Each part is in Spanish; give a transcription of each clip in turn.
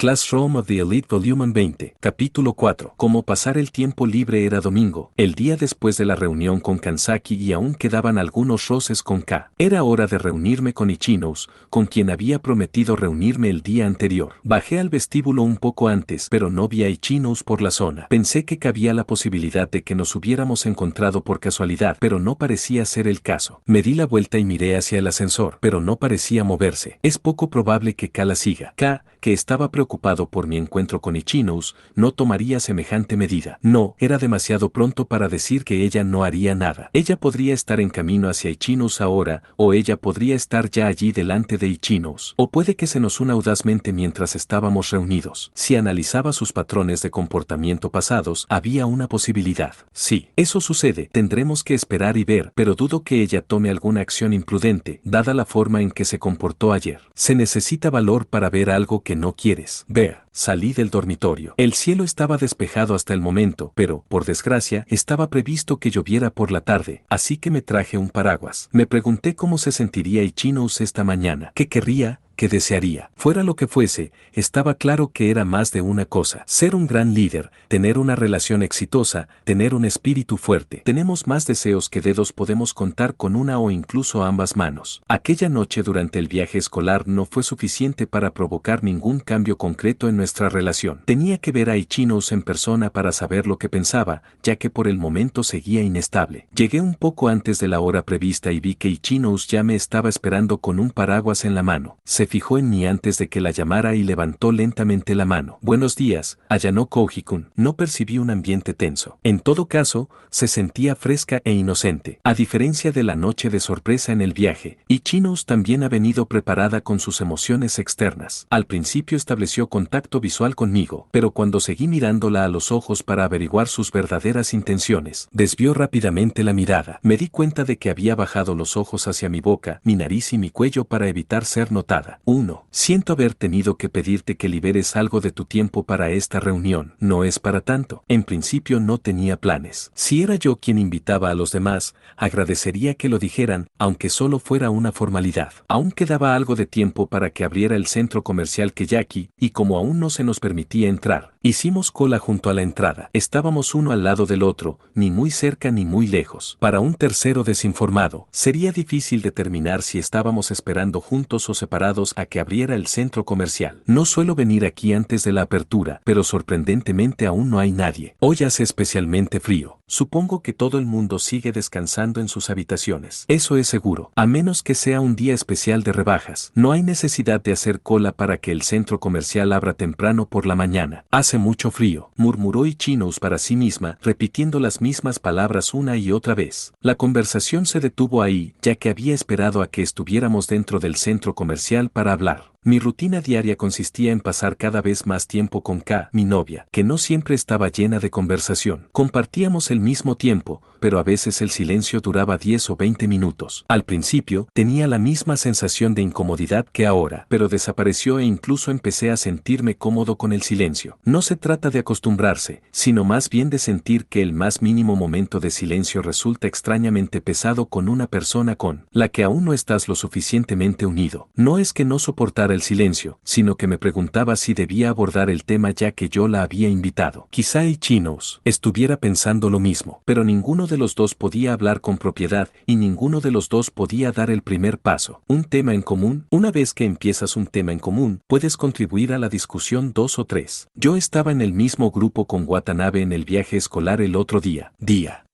Classroom of the Elite Volume 20, Capítulo 4. Cómo pasar el tiempo libre. Era domingo, el día después de la reunión con Kansaki y aún quedaban algunos roces con K. Era hora de reunirme con Ichinous, con quien había prometido reunirme el día anterior. Bajé al vestíbulo un poco antes, pero no vi a Ichinous por la zona. Pensé que cabía la posibilidad de que nos hubiéramos encontrado por casualidad, pero no parecía ser el caso. Me di la vuelta y miré hacia el ascensor, pero no parecía moverse. Es poco probable que K la siga. K, que estaba preocupado por mi encuentro con Ichinous, no tomaría semejante medida. No, era demasiado pronto para decir que ella no haría nada. Ella podría estar en camino hacia Ichinous ahora, o ella podría estar ya allí delante de Ichinous. O puede que se nos una audazmente mientras estábamos reunidos. Si analizaba sus patrones de comportamiento pasados, había una posibilidad. Sí, eso sucede. Tendremos que esperar y ver, pero dudo que ella tome alguna acción imprudente, dada la forma en que se comportó ayer. Se necesita valor para ver algo que no quieres ver. Salí del dormitorio. El cielo estaba despejado hasta el momento, pero, por desgracia, estaba previsto que lloviera por la tarde, así que me traje un paraguas. Me pregunté cómo se sentiría Ichinous esta mañana. ¿Qué querría? ¿Qué desearía? Fuera lo que fuese, estaba claro que era más de una cosa. Ser un gran líder, tener una relación exitosa, tener un espíritu fuerte. Tenemos más deseos que dedos, podemos contar con una o incluso ambas manos. Aquella noche durante el viaje escolar no fue suficiente para provocar ningún cambio concreto en nuestra relación. Tenía que ver a Ichinous en persona para saber lo que pensaba, ya que por el momento seguía inestable. Llegué un poco antes de la hora prevista y vi que Ichinous ya me estaba esperando con un paraguas en la mano. Se fijó en mí antes de que la llamara y levantó lentamente la mano. Buenos días, allanó Koji-kun. No percibí un ambiente tenso. En todo caso, se sentía fresca e inocente. A diferencia de la noche de sorpresa en el viaje, Ichinous también ha venido preparada con sus emociones externas. Al principio estableció contacto visual conmigo, pero cuando seguí mirándola a los ojos para averiguar sus verdaderas intenciones, desvió rápidamente la mirada. Me di cuenta de que había bajado los ojos hacia mi boca, mi nariz y mi cuello para evitar ser notada. 1. Siento haber tenido que pedirte que liberes algo de tu tiempo para esta reunión. No es para tanto. En principio no tenía planes. Si era yo quien invitaba a los demás, agradecería que lo dijeran, aunque solo fuera una formalidad. Aún quedaba algo de tiempo para que abriera el centro comercial Keyaki, y como aún no se nos permitía entrar, hicimos cola junto a la entrada. Estábamos uno al lado del otro, ni muy cerca ni muy lejos. Para un tercero desinformado, sería difícil determinar si estábamos esperando juntos o separados a que abriera el centro comercial. No suelo venir aquí antes de la apertura, pero sorprendentemente aún no hay nadie. Hoy hace especialmente frío. Supongo que todo el mundo sigue descansando en sus habitaciones. Eso es seguro. A menos que sea un día especial de rebajas. No hay necesidad de hacer cola para que el centro comercial abra temprano por la mañana. Hace mucho frío, murmuró Ichinous para sí misma, repitiendo las mismas palabras una y otra vez. La conversación se detuvo ahí, ya que había esperado a que estuviéramos dentro del centro comercial para hablar. Mi rutina diaria consistía en pasar cada vez más tiempo con K, mi novia, que no siempre estaba llena de conversación. Compartíamos el mismo tiempo, pero a veces el silencio duraba 10 o 20 minutos. Al principio, tenía la misma sensación de incomodidad que ahora, pero desapareció e incluso empecé a sentirme cómodo con el silencio. No se trata de acostumbrarse, sino más bien de sentir que el más mínimo momento de silencio resulta extrañamente pesado con una persona con la que aún no estás lo suficientemente unido. No es que no soportara el silencio, sino que me preguntaba si debía abordar el tema ya que yo la había invitado. Quizá Ichinous estuviera pensando lo mismo, pero ninguno de los dos podía hablar con propiedad y ninguno de los dos podía dar el primer paso. Un tema en común. Una vez que empiezas un tema en común, puedes contribuir a la discusión 2 o 3. Yo estaba en el mismo grupo con Watanabe en el viaje escolar el otro día.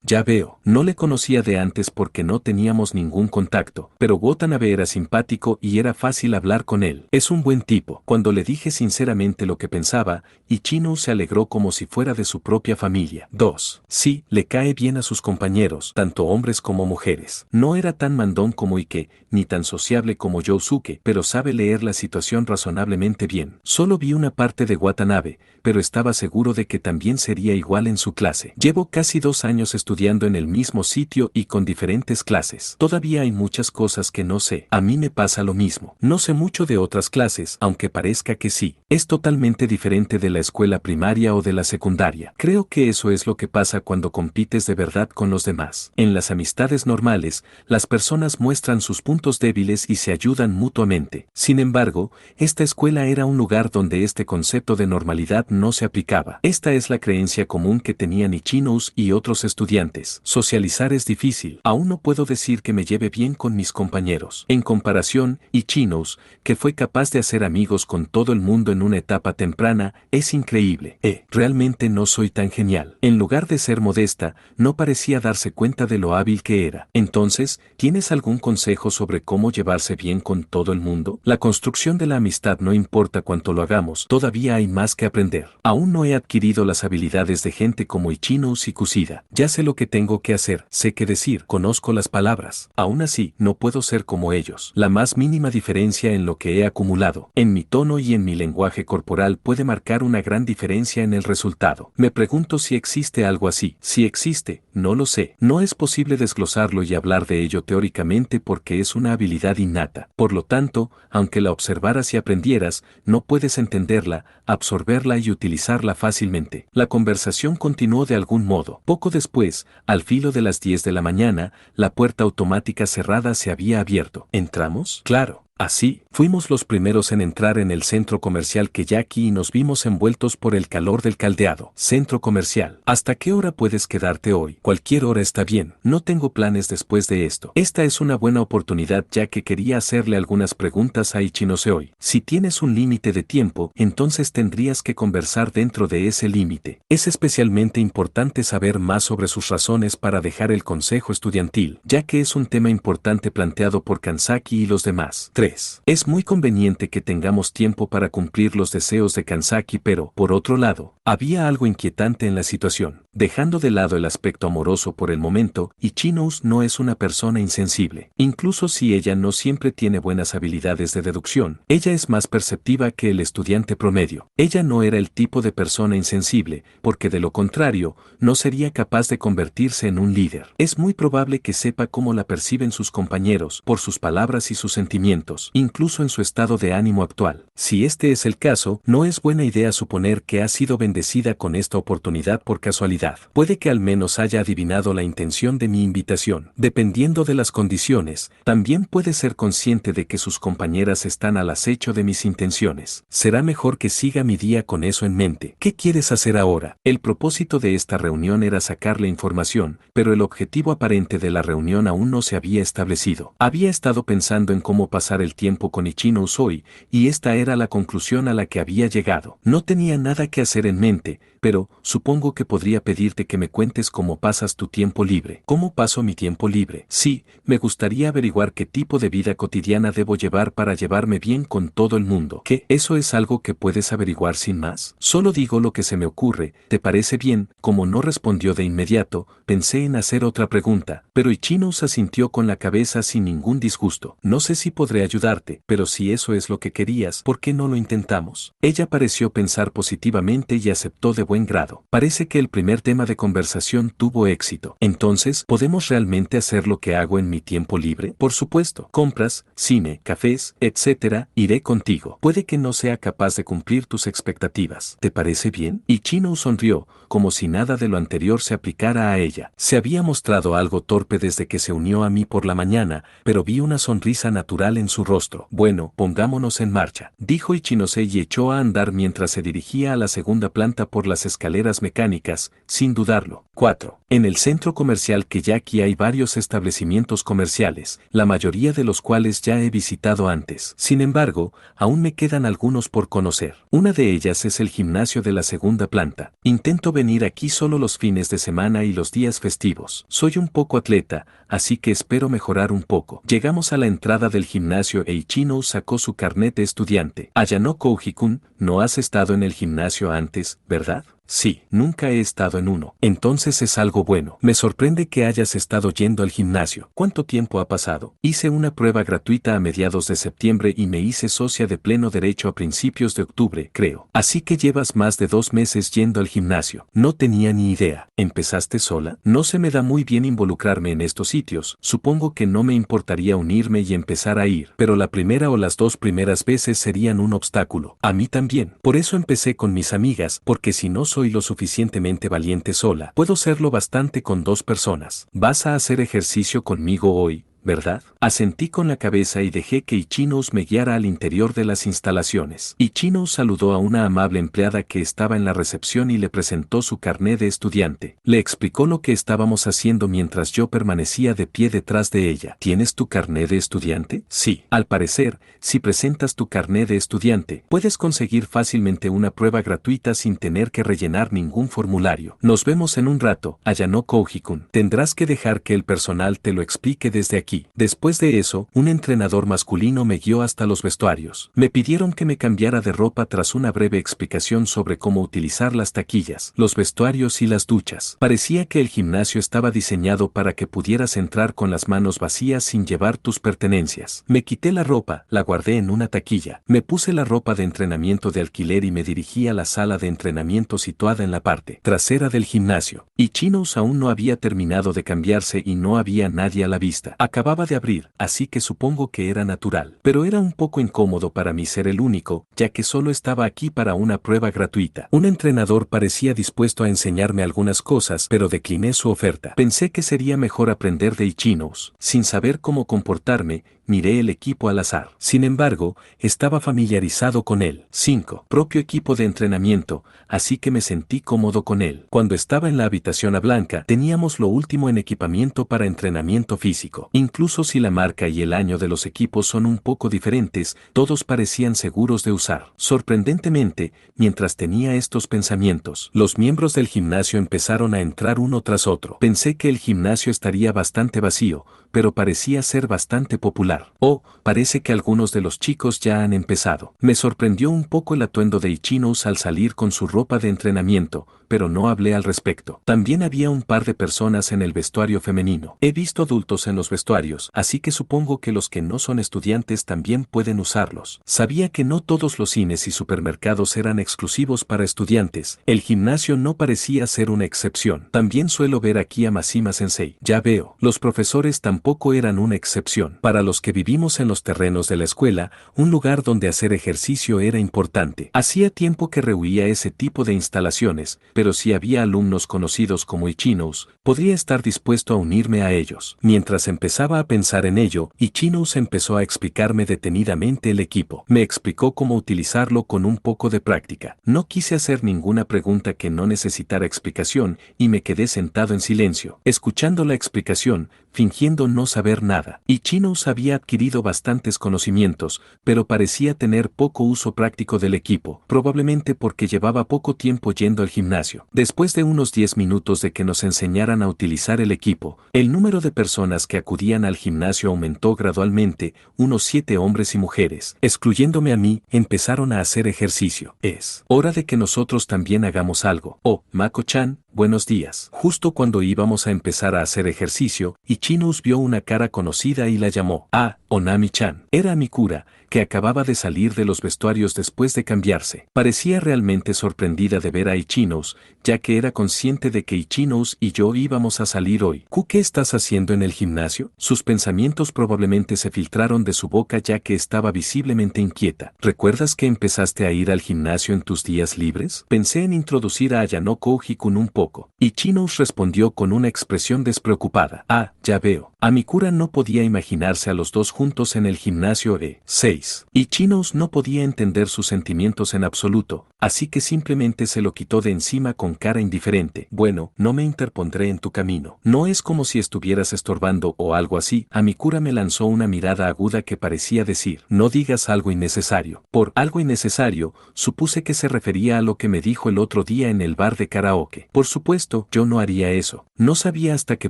Ya veo, no le conocía de antes porque no teníamos ningún contacto, pero Watanabe era simpático y era fácil hablar con él. Es un buen tipo. Cuando le dije sinceramente lo que pensaba, Ichinous se alegró como si fuera de su propia familia. 2. Sí, le cae bien a sus compañeros, tanto hombres como mujeres. No era tan mandón como Ike, ni tan sociable como Yousuke, pero sabe leer la situación razonablemente bien. Solo vi una parte de Watanabe, pero estaba seguro de que también sería igual en su clase. Llevo casi 2 años estudiando estudiando en el mismo sitio y con diferentes clases. Todavía hay muchas cosas que no sé. A mí me pasa lo mismo. No sé mucho de otras clases, aunque parezca que sí. Es totalmente diferente de la escuela primaria o de la secundaria. Creo que eso es lo que pasa cuando compites de verdad con los demás. En las amistades normales, las personas muestran sus puntos débiles y se ayudan mutuamente. Sin embargo, esta escuela era un lugar donde este concepto de normalidad no se aplicaba. Esta es la creencia común que tenían Ichinous y otros estudiantes. Socializar es difícil. Aún no puedo decir que me lleve bien con mis compañeros. En comparación, Ichinous, que fue capaz de hacer amigos con todo el mundo en una etapa temprana, es increíble. Realmente no soy tan genial. En lugar de ser modesta, no parecía darse cuenta de lo hábil que era. Entonces, ¿tienes algún consejo sobre cómo llevarse bien con todo el mundo? La construcción de la amistad no importa cuánto lo hagamos, todavía hay más que aprender. Aún no he adquirido las habilidades de gente como Ichinous y Kushida. Ya sé lo que tengo que hacer, sé qué decir, conozco las palabras. Aún así, no puedo ser como ellos. La más mínima diferencia en lo que he acumulado, en mi tono y en mi lenguaje corporal puede marcar una gran diferencia en el resultado. Me pregunto si existe algo así. Si existe, no lo sé. No es posible desglosarlo y hablar de ello teóricamente porque es una habilidad innata. Por lo tanto, aunque la observaras y aprendieras, no puedes entenderla, absorberla y utilizarla fácilmente. La conversación continuó de algún modo. Poco después, al filo de las 10 de la mañana, la puerta automática cerrada se había abierto. ¿Entramos? Claro. Así, fuimos los primeros en entrar en el centro comercial Keyaki y nos vimos envueltos por el calor del caldeado. Centro comercial. ¿Hasta qué hora puedes quedarte hoy? Cualquier hora está bien. No tengo planes después de esto. Esta es una buena oportunidad ya que quería hacerle algunas preguntas a Ichinose hoy. Si tienes un límite de tiempo, entonces tendrías que conversar dentro de ese límite. Es especialmente importante saber más sobre sus razones para dejar el consejo estudiantil, ya que es un tema importante planteado por Kanzaki y los demás. 3. Es muy conveniente que tengamos tiempo para cumplir los deseos de Kanzaki, pero, por otro lado, había algo inquietante en la situación. Dejando de lado el aspecto amoroso por el momento, Ichinous no es una persona insensible. Incluso si ella no siempre tiene buenas habilidades de deducción, ella es más perceptiva que el estudiante promedio. Ella no era el tipo de persona insensible, porque de lo contrario, no sería capaz de convertirse en un líder. Es muy probable que sepa cómo la perciben sus compañeros, por sus palabras y sus sentimientos, incluso en su estado de ánimo actual. Si este es el caso, no es buena idea suponer que ha sido bendecida con esta oportunidad por casualidad. Puede que al menos haya adivinado la intención de mi invitación. Dependiendo de las condiciones, también puede ser consciente de que sus compañeras están al acecho de mis intenciones. Será mejor que siga mi día con eso en mente. ¿Qué quieres hacer ahora? El propósito de esta reunión era sacarle información, pero el objetivo aparente de la reunión aún no se había establecido. Había estado pensando en cómo pasar el tiempo con Ichinous hoy, y esta era la conclusión a la que había llegado. No tenía nada que hacer en mente, pero supongo que podría pedirte que me cuentes cómo pasas tu tiempo libre. ¿Cómo paso mi tiempo libre? Sí, me gustaría averiguar qué tipo de vida cotidiana debo llevar para llevarme bien con todo el mundo. ¿Qué? ¿Eso es algo que puedes averiguar sin más? Solo digo lo que se me ocurre. ¿Te parece bien? Como no respondió de inmediato, pensé en hacer otra pregunta, pero Ichinous asintió con la cabeza sin ningún disgusto. No sé si podré ayudarte, pero si eso es lo que querías, ¿por qué no lo intentamos? Ella pareció pensar positivamente y aceptó de buen grado. Parece que el primer tema de conversación tuvo éxito. Entonces, ¿podemos realmente hacer lo que hago en mi tiempo libre? Por supuesto. Compras, cine, cafés, etc. Iré contigo. Puede que no sea capaz de cumplir tus expectativas. ¿Te parece bien? Ichinous sonrió, como si nada de lo anterior se aplicara a ella. Se había mostrado algo torpe desde que se unió a mí por la mañana, pero vi una sonrisa natural en su rostro. Bueno, pongámonos en marcha, dijo Ichinose y echó a andar mientras se dirigía a la segunda planta por las escaleras mecánicas, sin dudarlo. 4. En el centro comercial Keyaki hay varios establecimientos comerciales, la mayoría de los cuales ya he visitado antes. Sin embargo, aún me quedan algunos por conocer. Una de ellas es el gimnasio de la segunda planta. Intento venir aquí solo los fines de semana y los días festivos. Soy un poco atleta, así que espero mejorar un poco. Llegamos a la entrada del gimnasio e Ichinous sacó su carnet de estudiante. Ayano Kouji-kun, no has estado en el gimnasio antes, ¿verdad? Sí, nunca he estado en uno. Entonces es algo bueno. Me sorprende que hayas estado yendo al gimnasio. ¿Cuánto tiempo ha pasado? Hice una prueba gratuita a mediados de septiembre y me hice socia de pleno derecho a principios de octubre, creo. Así que llevas más de 2 meses yendo al gimnasio. No tenía ni idea. ¿Empezaste sola? No se me da muy bien involucrarme en estos sitios. Supongo que no me importaría unirme y empezar a ir, pero la primera o las 2 primeras veces serían un obstáculo. A mí también. Por eso empecé con mis amigas, porque si no soy lo suficientemente valiente sola, puedo serlo bastante con 2 personas. ¿Vas a hacer ejercicio conmigo hoy, verdad? Asentí con la cabeza y dejé que Ichinous me guiara al interior de las instalaciones. Ichinous saludó a una amable empleada que estaba en la recepción y le presentó su carné de estudiante. Le explicó lo que estábamos haciendo mientras yo permanecía de pie detrás de ella. ¿Tienes tu carné de estudiante? Sí. Al parecer, si presentas tu carné de estudiante, puedes conseguir fácilmente una prueba gratuita sin tener que rellenar ningún formulario. Nos vemos en un rato, Ayano Koji-kun. Tendrás que dejar que el personal te lo explique desde aquí. Después de eso, un entrenador masculino me guió hasta los vestuarios. Me pidieron que me cambiara de ropa tras una breve explicación sobre cómo utilizar las taquillas, los vestuarios y las duchas. Parecía que el gimnasio estaba diseñado para que pudieras entrar con las manos vacías sin llevar tus pertenencias. Me quité la ropa, la guardé en una taquilla. Me puse la ropa de entrenamiento de alquiler y me dirigí a la sala de entrenamiento situada en la parte trasera del gimnasio. Ichinous aún no había terminado de cambiarse y no había nadie a la vista. Acababa de abrir, así que supongo que era natural. Pero era un poco incómodo para mí ser el único, ya que solo estaba aquí para una prueba gratuita. Un entrenador parecía dispuesto a enseñarme algunas cosas, pero decliné su oferta. Pensé que sería mejor aprender de Ichinous. Sin saber cómo comportarme, miré el equipo al azar. Sin embargo, estaba familiarizado con él. 5. Propio equipo de entrenamiento, así que me sentí cómodo con él. Cuando estaba en la habitación a blanca, teníamos lo último en equipamiento para entrenamiento físico. Incluso si la marca y el año de los equipos son un poco diferentes, todos parecían seguros de usar. Sorprendentemente, mientras tenía estos pensamientos, los miembros del gimnasio empezaron a entrar uno tras otro. Pensé que el gimnasio estaría bastante vacío, pero parecía ser bastante popular. Oh, parece que algunos de los chicos ya han empezado. Me sorprendió un poco el atuendo de Ichinous al salir con su ropa de entrenamiento, pero no hablé al respecto. También había un par de personas en el vestuario femenino. He visto adultos en los vestuarios, así que supongo que los que no son estudiantes también pueden usarlos. Sabía que no todos los cines y supermercados eran exclusivos para estudiantes. El gimnasio no parecía ser una excepción. También suelo ver aquí a Mashima Sensei. Ya veo, los profesores tampoco eran una excepción. Para los que vivimos en los terrenos de la escuela, un lugar donde hacer ejercicio era importante. Hacía tiempo que rehuía ese tipo de instalaciones, pero si había alumnos conocidos como Ichinous, podría estar dispuesto a unirme a ellos. Mientras empezaba a pensar en ello, Ichinous empezó a explicarme detenidamente el equipo. Me explicó cómo utilizarlo con un poco de práctica. No quise hacer ninguna pregunta que no necesitara explicación y me quedé sentado en silencio, escuchando la explicación, fingiendo no saber nada. Ichinous había adquirido bastantes conocimientos, pero parecía tener poco uso práctico del equipo, probablemente porque llevaba poco tiempo yendo al gimnasio. Después de unos 10 minutos de que nos enseñaran a utilizar el equipo, el número de personas que acudían al gimnasio aumentó gradualmente, unos 7 hombres y mujeres, excluyéndome a mí, empezaron a hacer ejercicio. Es hora de que nosotros también hagamos algo. Oh, Mako-chan, buenos días. Justo cuando íbamos a empezar a hacer ejercicio, Ichinous vio una cara conocida y la llamó. Ah, Onami-chan. Era Mikura, que acababa de salir de los vestuarios después de cambiarse. Parecía realmente sorprendida de ver a Ichinous, ya que era consciente de que Ichinous y yo íbamos a salir hoy. ¿Qué estás haciendo en el gimnasio? Sus pensamientos probablemente se filtraron de su boca ya que estaba visiblemente inquieta. ¿Recuerdas que empezaste a ir al gimnasio en tus días libres? Pensé en introducir a Ayano Koji-kun un poco. Ichinous respondió con una expresión despreocupada. Ah, ya veo. A Mikura no podía imaginarse a los dos juntos en el gimnasio de 6. Ichinous no podía entender sus sentimientos en absoluto, así que simplemente se lo quitó de encima con cara indiferente. Bueno, no me interpondré en tu camino. No es como si estuvieras estorbando o algo así. A Mikura me lanzó una mirada aguda que parecía decir, no digas algo innecesario. Por algo innecesario, supuse que se refería a lo que me dijo el otro día en el bar de karaoke. Por supuesto, yo no haría eso. No sabía hasta qué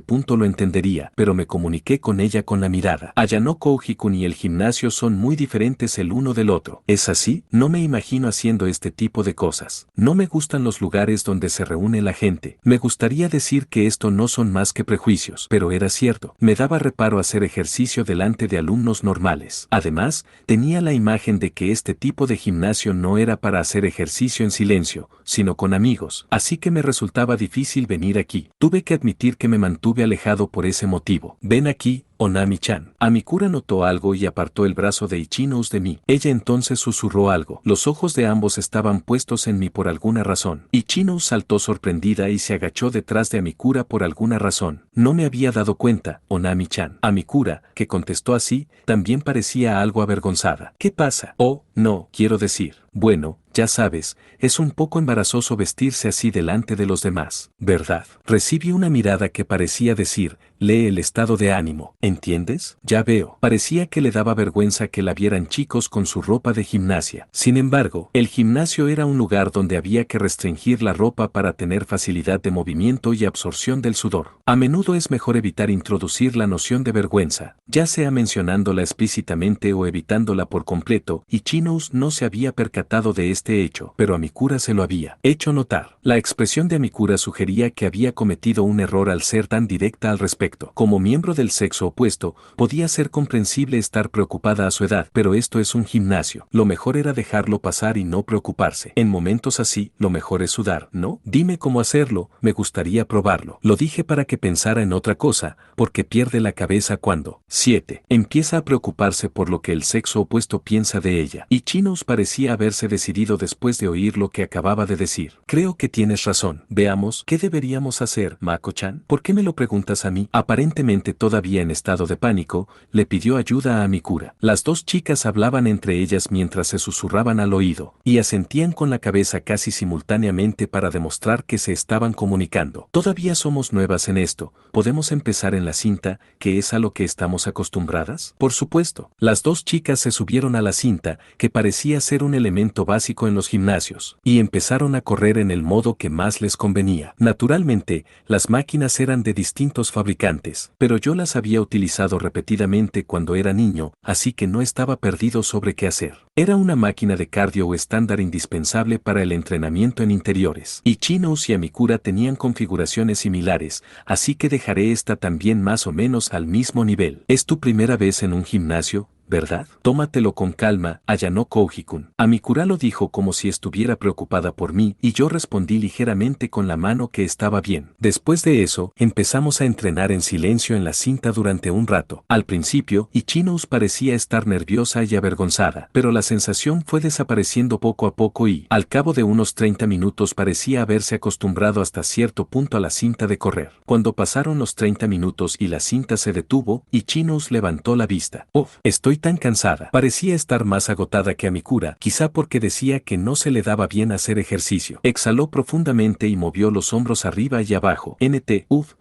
punto lo entendería, pero me comuniqué con ella con la mirada. Ayano Koji-kun y el gimnasio son muy diferentes diferentes el uno del otro. ¿Es así? No me imagino haciendo este tipo de cosas. No me gustan los lugares donde se reúne la gente. Me gustaría decir que esto no son más que prejuicios, pero era cierto. Me daba reparo hacer ejercicio delante de alumnos normales. Además, tenía la imagen de que este tipo de gimnasio no era para hacer ejercicio en silencio, sino con amigos. Así que me resultaba difícil venir aquí. Tuve que admitir que me mantuve alejado por ese motivo. Ven aquí, Onami-chan. Amikura notó algo y apartó el brazo de Ichinous de mí. Ella entonces susurró algo. Los ojos de ambos estaban puestos en mí por alguna razón. Ichinous saltó sorprendida y se agachó detrás de Amikura por alguna razón. No me había dado cuenta, Onami-chan. Amikura, que contestó así, también parecía algo avergonzada. ¿Qué pasa? Oh, no, quiero decir. Bueno, ya sabes, es un poco embarazoso vestirse así delante de los demás, ¿verdad? Recibí una mirada que parecía decir, lee el estado de ánimo, ¿entiendes? Ya veo. Parecía que le daba vergüenza que la vieran chicos con su ropa de gimnasia. Sin embargo, el gimnasio era un lugar donde había que restringir la ropa para tener facilidad de movimiento y absorción del sudor. A menudo es mejor evitar introducir la noción de vergüenza, ya sea mencionándola explícitamente o evitándola por completo, y Ichinous no se había percatado de este hecho, pero Amikura se lo había hecho notar. La expresión de Amikura sugería que había cometido un error al ser tan directa al respecto. Como miembro del sexo opuesto, podía ser comprensible estar preocupada a su edad, pero esto es un gimnasio. Lo mejor era dejarlo pasar y no preocuparse. En momentos así, lo mejor es sudar, ¿no? Dime cómo hacerlo, me gustaría probarlo. Lo dije para que pensara en otra cosa, porque pierde la cabeza cuando 7. Empieza a preocuparse por lo que el sexo opuesto piensa de ella. Ichinous parecía haberse decidido después de oír lo que acababa de decir. Creo que tienes razón. Veamos, ¿qué deberíamos hacer, Mako-chan? ¿Por qué me lo preguntas a mí? Aparentemente todavía en estado de pánico, le pidió ayuda a Amikura. Las dos chicas hablaban entre ellas mientras se susurraban al oído, y asentían con la cabeza casi simultáneamente para demostrar que se estaban comunicando. Todavía somos nuevas en esto. ¿Podemos empezar en la cinta, que es a lo que estamos acostumbradas? Por supuesto. Las dos chicas se subieron a la cinta, que parecía ser un elemento básico en los gimnasios, y empezaron a correr en el modo que más les convenía. Naturalmente, las máquinas eran de distintos fabricantes, pero yo las había utilizado repetidamente cuando era niño, así que no estaba perdido sobre qué hacer. Era una máquina de cardio estándar indispensable para el entrenamiento en interiores. Ichinous y Amikura tenían configuraciones similares, así que dejaré esta también más o menos al mismo nivel. ¿Es tu primera vez en un gimnasio, verdad? Tómatelo con calma, allanó Kouji-kun. Amikura lo dijo como si estuviera preocupada por mí, y yo respondí ligeramente con la mano que estaba bien. Después de eso, empezamos a entrenar en silencio en la cinta durante un rato. Al principio, Ichinous parecía estar nerviosa y avergonzada, pero la sensación fue desapareciendo poco a poco y, al cabo de unos 30 minutos parecía haberse acostumbrado hasta cierto punto a la cinta de correr. Cuando pasaron los 30 minutos y la cinta se detuvo, Ichinous levantó la vista. Estoy tan cansada. Parecía estar más agotada que Amikura, quizá porque decía que no se le daba bien hacer ejercicio. Exhaló profundamente y movió los hombros arriba y abajo.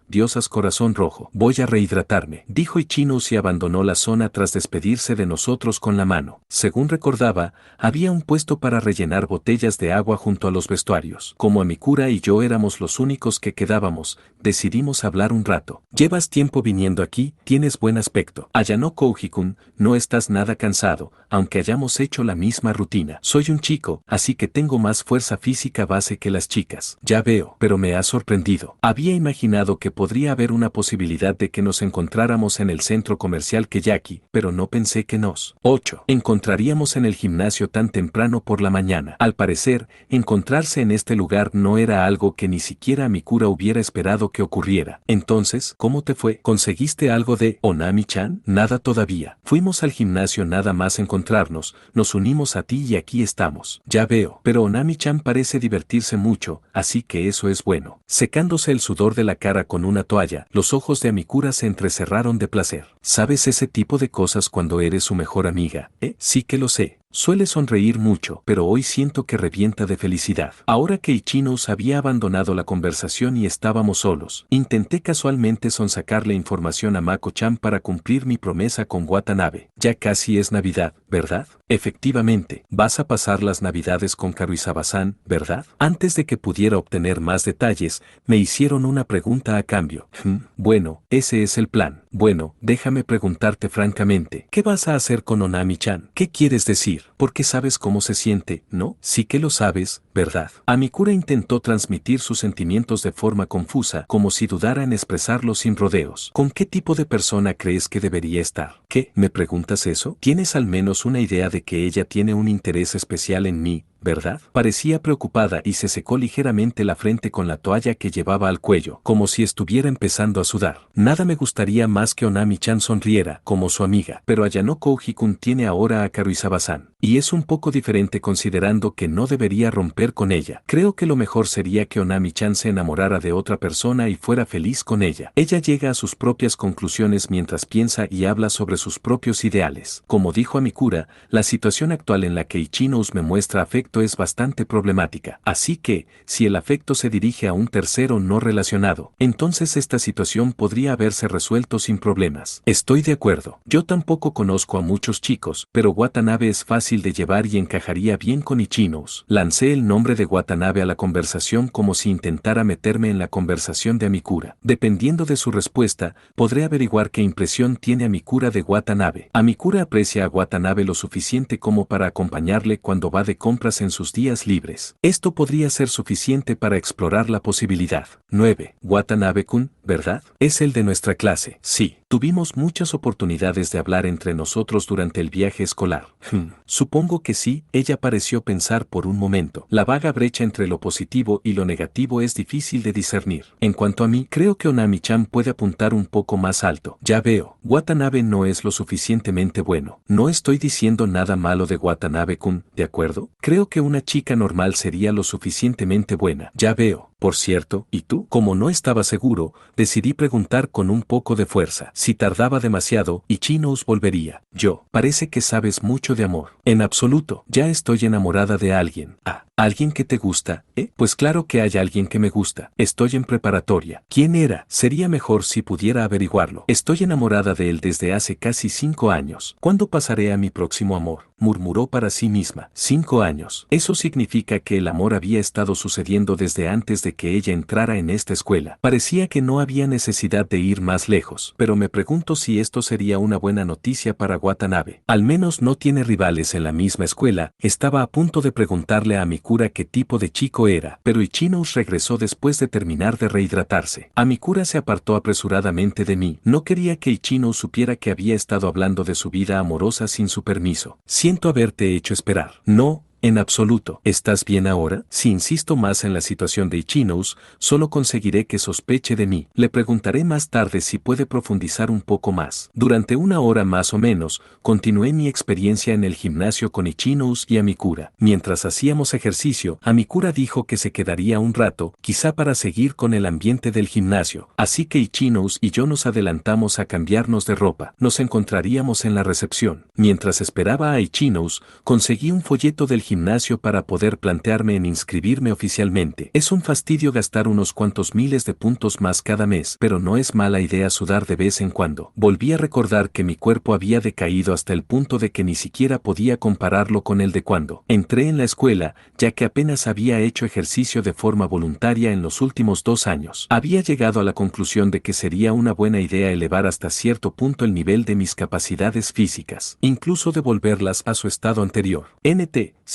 Diosas corazón rojo. Voy a rehidratarme, dijo Ichinous y abandonó la zona tras despedirse de nosotros con la mano. Según recordaba, había un puesto para rellenar botellas de agua junto a los vestuarios. Como Amikura y yo éramos los únicos que quedábamos, decidimos hablar un rato. Llevas tiempo viniendo aquí, tienes buen aspecto. Allanó Kouji-kun, no estás nada cansado, aunque hayamos hecho la misma rutina. Soy un chico, así que tengo más fuerza física base que las chicas. Ya veo, pero me ha sorprendido. Había imaginado que podría haber una posibilidad de que nos encontráramos en el centro comercial Keyaki, pero no pensé que nos 8. encontraríamos en el gimnasio tan temprano por la mañana. Al parecer, encontrarse en este lugar no era algo que ni siquiera Amikura hubiera esperado que ocurriera. Entonces, ¿cómo te fue? ¿Conseguiste algo de Onami-chan? Nada todavía. Fuimos al gimnasio nada más encontrarnos, nos unimos a ti y aquí estamos. Ya veo, pero Onami-chan parece divertirse mucho, así que eso es bueno. Secándose el sudor de la cara con una toalla, los ojos de Amikura se entrecerraron de placer. ¿Sabes ese tipo de cosas cuando eres su mejor amiga? Sí que lo sé. Suele sonreír mucho, pero hoy siento que revienta de felicidad. Ahora que Ichinos había abandonado la conversación y estábamos solos, intenté casualmente sonsacarle información a Mako-chan para cumplir mi promesa con Watanabe. Ya casi es Navidad, ¿verdad? Efectivamente, vas a pasar las Navidades con Karuizawa-san, ¿verdad? Antes de que pudiera obtener más detalles, me hicieron una pregunta a cambio. Bueno, ese es el plan. Bueno, déjame preguntarte francamente, ¿qué vas a hacer con Onami-chan? ¿Qué quieres decir? Porque sabes cómo se siente, ¿no? Sí que lo sabes, ¿verdad? Amikura intentó transmitir sus sentimientos de forma confusa, como si dudara en expresarlos sin rodeos. ¿Con qué tipo de persona crees que debería estar? ¿Qué? ¿Me preguntas eso? ¿Tienes al menos una idea de que ella tiene un interés especial en mí, verdad? Parecía preocupada y se secó ligeramente la frente con la toalla que llevaba al cuello, como si estuviera empezando a sudar. Nada me gustaría más que Onami-chan sonriera, como su amiga, pero Ayano Kouji-kun tiene ahora a Karuizawa-san, y es un poco diferente considerando que no debería romper con ella. Creo que lo mejor sería que Onami-chan se enamorara de otra persona y fuera feliz con ella. Ella llega a sus propias conclusiones mientras piensa y habla sobre sus propios ideales. Como dijo Amikura, la situación actual en la que Ichinos me muestra afecto es bastante problemática. Así que, si el afecto se dirige a un tercero no relacionado, entonces esta situación podría haberse resuelto sin problemas. Estoy de acuerdo. Yo tampoco conozco a muchos chicos, pero Watanabe es fácil de llevar y encajaría bien con Ichinos. Lancé el nombre de Watanabe a la conversación como si intentara meterme en la conversación de Amikura. Dependiendo de su respuesta, podré averiguar qué impresión tiene Amikura de Watanabe. Amikura aprecia a Watanabe lo suficiente como para acompañarle cuando va de compras en sus días libres. Esto podría ser suficiente para explorar la posibilidad. 9. Watanabe-kun, ¿verdad? Es el de nuestra clase. Sí. Tuvimos muchas oportunidades de hablar entre nosotros durante el viaje escolar. Supongo que sí, ella pareció pensar por un momento. La vaga brecha entre lo positivo y lo negativo es difícil de discernir. En cuanto a mí, creo que Onami-chan puede apuntar un poco más alto. Ya veo, Watanabe no es lo suficientemente bueno. No estoy diciendo nada malo de Watanabe-kun, ¿de acuerdo? Creo que una chica normal sería lo suficientemente buena. Ya veo. Por cierto, ¿y tú? Como no estaba seguro, decidí preguntar con un poco de fuerza. Si tardaba demasiado, Ichinos volvería. Yo, parece que sabes mucho de amor. En absoluto, ya estoy enamorada de alguien. Ah, ¿alguien que te gusta? Pues claro que hay alguien que me gusta. Estoy en preparatoria. ¿Quién era? Sería mejor si pudiera averiguarlo. Estoy enamorada de él desde hace casi 5 años. ¿Cuándo pasaré a mi próximo amor? Murmuró para sí misma. 5 años. Eso significa que el amor había estado sucediendo desde antes de que ella entrara en esta escuela. Parecía que no había necesidad de ir más lejos, pero me pregunto si esto sería una buena noticia para Watanabe. Al menos no tiene rivales en la misma escuela. Estaba a punto de preguntarle a Amikura qué tipo de chico era, pero Ichinos regresó después de terminar de rehidratarse. Amikura se apartó apresuradamente de mí. No quería que Ichinos supiera que había estado hablando de su vida amorosa sin su permiso. Siento haberte hecho esperar. No. En absoluto. ¿Estás bien ahora? Si insisto más en la situación de Ichinos, solo conseguiré que sospeche de mí. Le preguntaré más tarde si puede profundizar un poco más. Durante 1 hora más o menos, continué mi experiencia en el gimnasio con Ichinos y Amikura. Mientras hacíamos ejercicio, Amikura dijo que se quedaría un rato, quizá para seguir con el ambiente del gimnasio. Así que Ichinos y yo nos adelantamos a cambiarnos de ropa. Nos encontraríamos en la recepción. Mientras esperaba a Ichinos, conseguí un folleto del gimnasio para poder plantearme en inscribirme oficialmente. Es un fastidio gastar unos cuantos miles de puntos más cada mes, pero no es mala idea sudar de vez en cuando. Volví a recordar que mi cuerpo había decaído hasta el punto de que ni siquiera podía compararlo con el de cuando entré en la escuela, ya que apenas había hecho ejercicio de forma voluntaria en los últimos 2 años. Había llegado a la conclusión de que sería una buena idea elevar hasta cierto punto el nivel de mis capacidades físicas, incluso devolverlas a su estado anterior.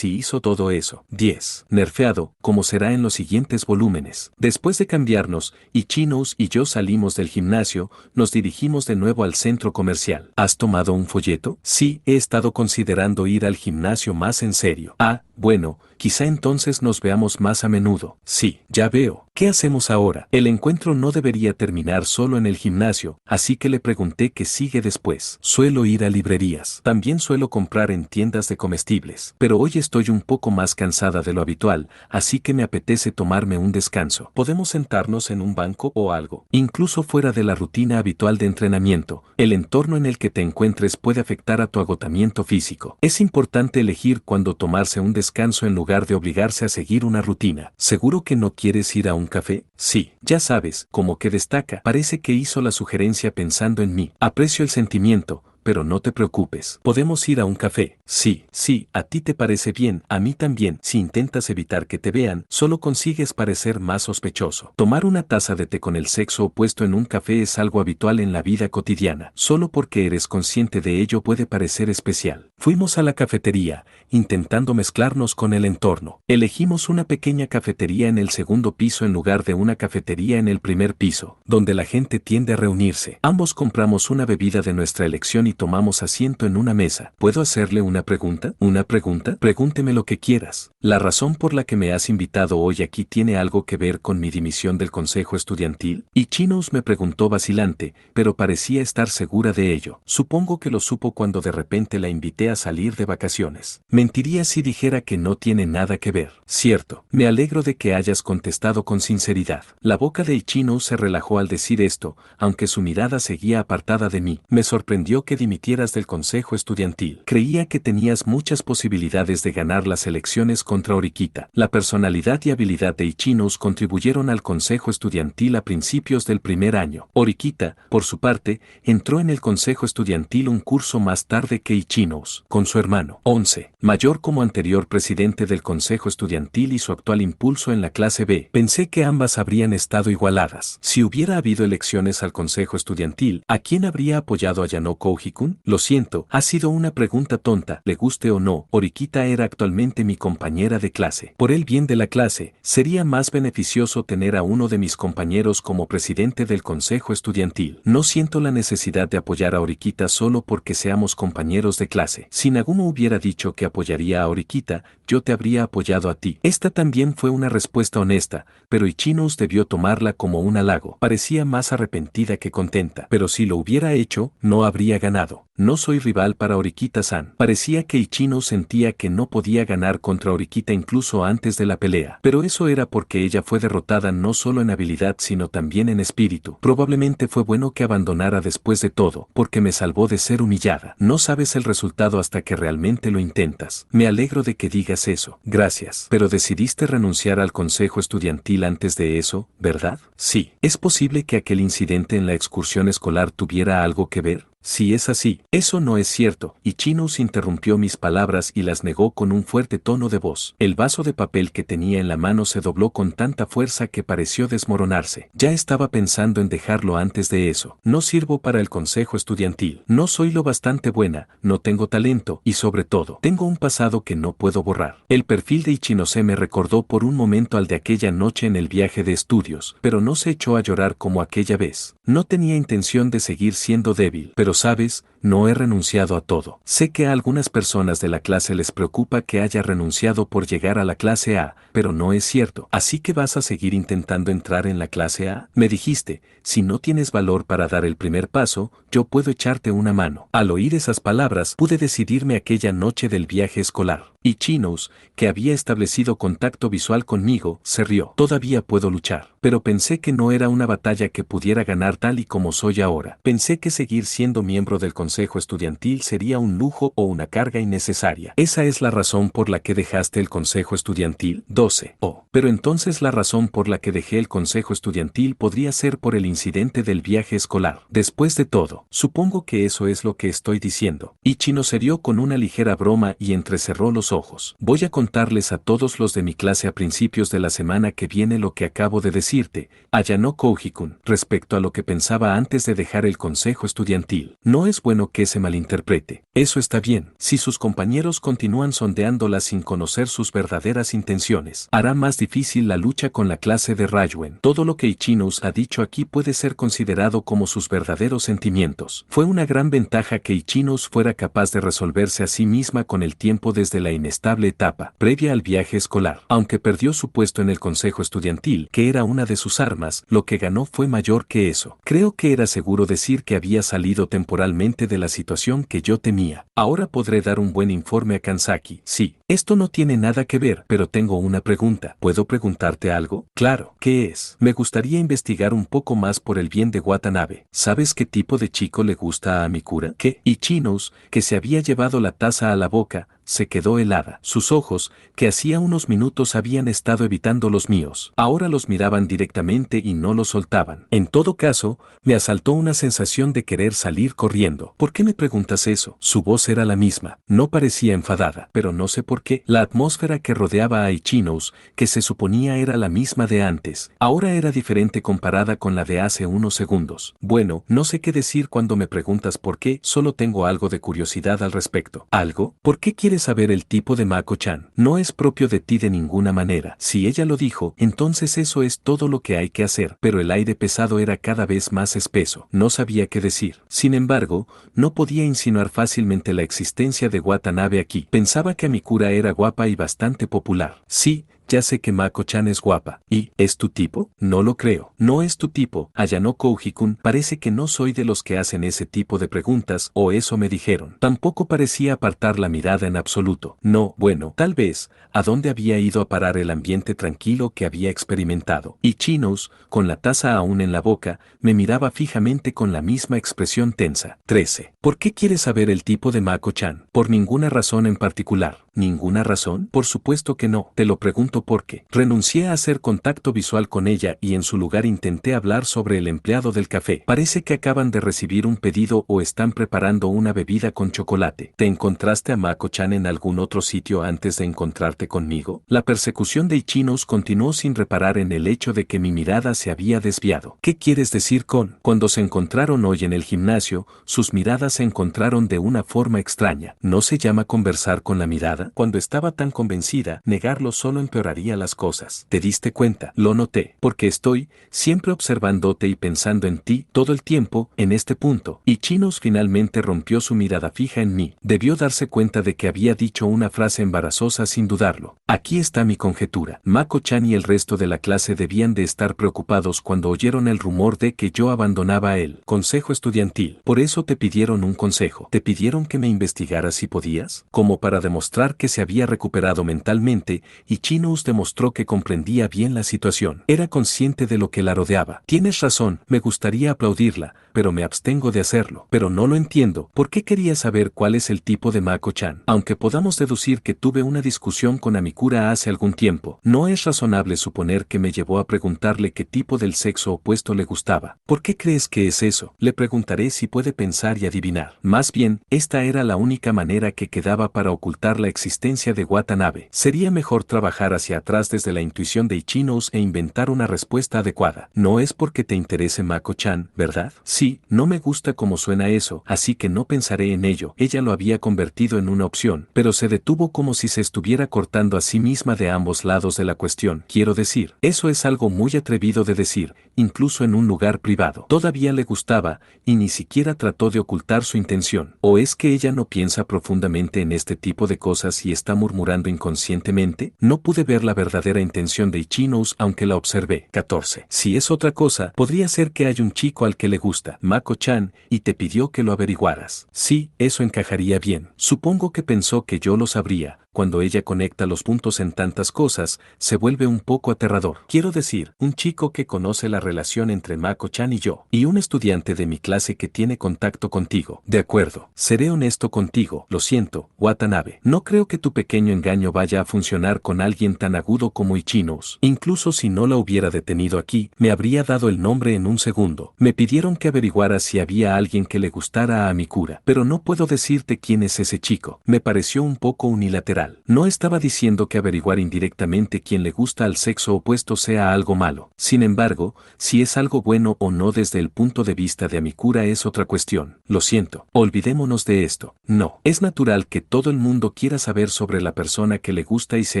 Si hizo todo eso. 10. Nerfeado, como será en los siguientes volúmenes. Después de cambiarnos, Ichinos y yo salimos del gimnasio, nos dirigimos de nuevo al centro comercial. ¿Has tomado un folleto? Sí, he estado considerando ir al gimnasio más en serio. Ah, Bueno, quizá entonces nos veamos más a menudo. Sí, ya veo. ¿Qué hacemos ahora? El encuentro no debería terminar solo en el gimnasio, así que le pregunté qué sigue después. Suelo ir a librerías. También suelo comprar en tiendas de comestibles. Pero hoy estoy un poco más cansada de lo habitual, así que me apetece tomarme un descanso. ¿Podemos sentarnos en un banco o algo? Incluso fuera de la rutina habitual de entrenamiento, el entorno en el que te encuentres puede afectar a tu agotamiento físico. Es importante elegir cuándo tomarse un descanso en lugar de obligarse a seguir una rutina. ¿Seguro que no quieres ir a un café? Sí, ya sabes, como que destaca. Parece que hizo la sugerencia pensando en mí. Aprecio el sentimiento, pero no te preocupes. ¿Podemos ir a un café? Sí, a ti te parece bien, a mí también. Si intentas evitar que te vean, solo consigues parecer más sospechoso. Tomar una taza de té con el sexo opuesto en un café es algo habitual en la vida cotidiana. Solo porque eres consciente de ello puede parecer especial. Fuimos a la cafetería, intentando mezclarnos con el entorno. Elegimos una pequeña cafetería en el segundo piso en lugar de una cafetería en el primer piso, donde la gente tiende a reunirse. Ambos compramos una bebida de nuestra elección y tomamos asiento en una mesa. ¿Puedo hacerle una pregunta? ¿Una pregunta? Pregúnteme lo que quieras. La razón por la que me has invitado hoy aquí tiene algo que ver con mi dimisión del consejo estudiantil. Y Chinos me preguntó vacilante, pero parecía estar segura de ello. Supongo que lo supo cuando de repente la invité a salir de vacaciones. Mentiría si dijera que no tiene nada que ver. Cierto. Me alegro de que hayas contestado con sinceridad. La boca de Ichino se relajó al decir esto, aunque su mirada seguía apartada de mí. Me sorprendió que dimitieras del consejo estudiantil. Creía que tenías muchas posibilidades de ganar las elecciones contra Orikita. La personalidad y habilidad de Ichinos contribuyeron al consejo estudiantil a principios del primer año. Orikita, por su parte, entró en el consejo estudiantil un curso más tarde que Ichinos, con su hermano, 11, mayor como anterior presidente del consejo estudiantil y su actual impulso en la clase B. Pensé que ambas habrían estado igualadas. Si hubiera habido elecciones al consejo estudiantil, ¿a quién habría apoyado a Yano Kouji-kun? Lo siento, ha sido una pregunta tonta, le guste o no. Orikita era actualmente mi compañera de clase. Por el bien de la clase, sería más beneficioso tener a uno de mis compañeros como presidente del consejo estudiantil. No siento la necesidad de apoyar a Orikita solo porque seamos compañeros de clase. Si Nagumo hubiera dicho que apoyaría a Orikita, yo te habría apoyado a ti. Esta también fue una respuesta honesta, pero Ichinos debió tomarla como un halago. Parecía más arrepentida que contenta, pero si lo hubiera hecho, no habría ganado. No soy rival para Orikita-san. Parecía que Ichino sentía que no podía ganar contra Orikita incluso antes de la pelea. Pero eso era porque ella fue derrotada no solo en habilidad sino también en espíritu. Probablemente fue bueno que abandonara después de todo, porque me salvó de ser humillada. No sabes el resultado hasta que realmente lo intentas. Me alegro de que digas eso. Gracias. Pero decidiste renunciar al consejo estudiantil antes de eso, ¿verdad? Sí. ¿Es posible que aquel incidente en la excursión escolar tuviera algo que ver? Si es así, eso no es cierto. Ichinos interrumpió mis palabras y las negó con un fuerte tono de voz. El vaso de papel que tenía en la mano se dobló con tanta fuerza que pareció desmoronarse. Ya estaba pensando en dejarlo antes de eso. No sirvo para el consejo estudiantil. No soy lo bastante buena, no tengo talento y sobre todo, tengo un pasado que no puedo borrar. El perfil de Ichinose me recordó por un momento al de aquella noche en el viaje de estudios, pero no se echó a llorar como aquella vez. No tenía intención de seguir siendo débil, pero sabes, no he renunciado a todo. Sé que a algunas personas de la clase les preocupa que haya renunciado por llegar a la clase A, pero no es cierto. Así que vas a seguir intentando entrar en la clase A. Me dijiste, si no tienes valor para dar el primer paso, yo puedo echarte una mano. Al oír esas palabras, pude decidirme aquella noche del viaje escolar. Ichinos, que había establecido contacto visual conmigo, se rió. Todavía puedo luchar. Pero pensé que no era una batalla que pudiera ganar tal y como soy ahora. Pensé que seguir siendo miembro del consejo estudiantil sería un lujo o una carga innecesaria. Esa es la razón por la que dejaste el consejo estudiantil. 12. Oh, pero entonces la razón por la que dejé el consejo estudiantil podría ser por el incidente del viaje escolar. Después de todo, supongo que eso es lo que estoy diciendo. Ichino se rió con una ligera broma y entrecerró los ojos. Voy a contarles a todos los de mi clase a principios de la semana que viene lo que acabo de decirte, a Yano Kouji-kun, respecto a lo que pensaba antes de dejar el consejo estudiantil. No es bueno bueno que se malinterprete. Eso está bien. Si sus compañeros continúan sondeándola sin conocer sus verdaderas intenciones, hará más difícil la lucha con la clase de Rajwen. Todo lo que Ichinous ha dicho aquí puede ser considerado como sus verdaderos sentimientos. Fue una gran ventaja que Ichinous fuera capaz de resolverse a sí misma con el tiempo desde la inestable etapa previa al viaje escolar. Aunque perdió su puesto en el consejo estudiantil, que era una de sus armas, lo que ganó fue mayor que eso. Creo que era seguro decir que había salido temporalmente de la situación que yo temía. Ahora podré dar un buen informe a Kansaki. Sí, esto no tiene nada que ver, pero tengo una pregunta. ¿Puedo preguntarte algo? Claro, ¿qué es? Me gustaría investigar un poco más por el bien de Watanabe. ¿Sabes qué tipo de chico le gusta a Mikura? ¿Qué? Ichinous, que se había llevado la taza a la boca, se quedó helada. Sus ojos, que hacía unos minutos habían estado evitando los míos, ahora los miraban directamente y no los soltaban. En todo caso, me asaltó una sensación de querer salir corriendo. ¿Por qué me preguntas eso? Su voz era la misma, no parecía enfadada, pero no sé por qué. La atmósfera que rodeaba a Ichinous, que se suponía era la misma de antes, ahora era diferente comparada con la de hace unos segundos. Bueno, no sé qué decir cuando me preguntas por qué, solo tengo algo de curiosidad al respecto. ¿Algo? ¿Por qué quieres saber el tipo de Mako-chan? No es propio de ti de ninguna manera. Si ella lo dijo, entonces eso es todo lo que hay que hacer. Pero el aire pesado era cada vez más espeso. No sabía qué decir. Sin embargo, no podía insinuar fácilmente la existencia de Watanabe aquí. Pensaba que Mikura era guapa y bastante popular. Sí, ya sé que Mako-chan es guapa. ¿Y es tu tipo? No lo creo. No es tu tipo. Ayano Kouji-kun, parece que no soy de los que hacen ese tipo de preguntas, o eso me dijeron. Tampoco parecía apartar la mirada en absoluto. No, bueno, tal vez, ¿a dónde había ido a parar el ambiente tranquilo que había experimentado? Ichinous, con la taza aún en la boca, me miraba fijamente con la misma expresión tensa. 13. ¿Por qué quieres saber el tipo de Mako-chan? Por ninguna razón en particular. ¿Ninguna razón? Por supuesto que no. Te lo pregunto porque renuncié a hacer contacto visual con ella y en su lugar intenté hablar sobre el empleado del café. Parece que acaban de recibir un pedido o están preparando una bebida con chocolate. ¿Te encontraste a Mako-chan en algún otro sitio antes de encontrarte conmigo? La persecución de Ichinous continuó sin reparar en el hecho de que mi mirada se había desviado. ¿Qué quieres decir con? Cuando se encontraron hoy en el gimnasio, sus miradas se encontraron de una forma extraña. ¿No se llama conversar con la mirada? Cuando estaba tan convencida, negarlo solo empeoraría las cosas. ¿Te diste cuenta? Lo noté, porque estoy siempre observándote y pensando en ti todo el tiempo, en este punto. Ichinous finalmente rompió su mirada fija en mí. Debió darse cuenta de que había dicho una frase embarazosa sin dudarlo. Aquí está mi conjetura. Mako-chan y el resto de la clase debían de estar preocupados cuando oyeron el rumor de que yo abandonaba el consejo estudiantil. Por eso te pidieron un consejo. ¿Te pidieron que me investigara si podías? Como para demostrar que se había recuperado mentalmente, Ichinous demostró que comprendía bien la situación. Era consciente de lo que la rodeaba. Tienes razón, me gustaría aplaudirla, pero me abstengo de hacerlo. Pero no lo entiendo. ¿Por qué quería saber cuál es el tipo de Mako-chan? Aunque podamos deducir que tuve una discusión con Amikura hace algún tiempo, no es razonable suponer que me llevó a preguntarle qué tipo del sexo opuesto le gustaba. ¿Por qué crees que es eso? Le preguntaré si puede pensar y adivinar. Más bien, esta era la única manera que quedaba para ocultar la existencia de Watanabe. Sería mejor trabajar hacia atrás desde la intuición de Ichinous e inventar una respuesta adecuada. No es porque te interese Mako-chan, ¿verdad? Sí, no me gusta cómo suena eso, así que no pensaré en ello. Ella lo había convertido en una opción, pero se detuvo como si se estuviera cortando a sí misma de ambos lados de la cuestión. Quiero decir, eso es algo muy atrevido de decir, incluso en un lugar privado. Todavía le gustaba, y ni siquiera trató de ocultar su intención. ¿O es que ella no piensa profundamente en este tipo de cosas y está murmurando inconscientemente? No pude ver la verdadera intención de Ichinous aunque la observé. 14. Si es otra cosa, podría ser que hay un chico al que le gusta, Mako-chan, y te pidió que lo averiguaras. Sí, eso encajaría bien. Supongo que pensó que yo lo sabría. Cuando ella conecta los puntos en tantas cosas, se vuelve un poco aterrador. Quiero decir, un chico que conoce la relación entre Mako-chan y yo, y un estudiante de mi clase que tiene contacto contigo. De acuerdo, seré honesto contigo, lo siento, Watanabe. No creo que tu pequeño engaño vaya a funcionar con alguien tan agudo como Ichinous. Incluso si no la hubiera detenido aquí, me habría dado el nombre en un segundo. Me pidieron que averiguara si había alguien que le gustara a Mikura, pero no puedo decirte quién es ese chico. Me pareció un poco unilateral. general. No estaba diciendo que averiguar indirectamente quién le gusta al sexo opuesto sea algo malo. Sin embargo, si es algo bueno o no desde el punto de vista de Amikura es otra cuestión. Lo siento, olvidémonos de esto. No, es natural que todo el mundo quiera saber sobre la persona que le gusta y sé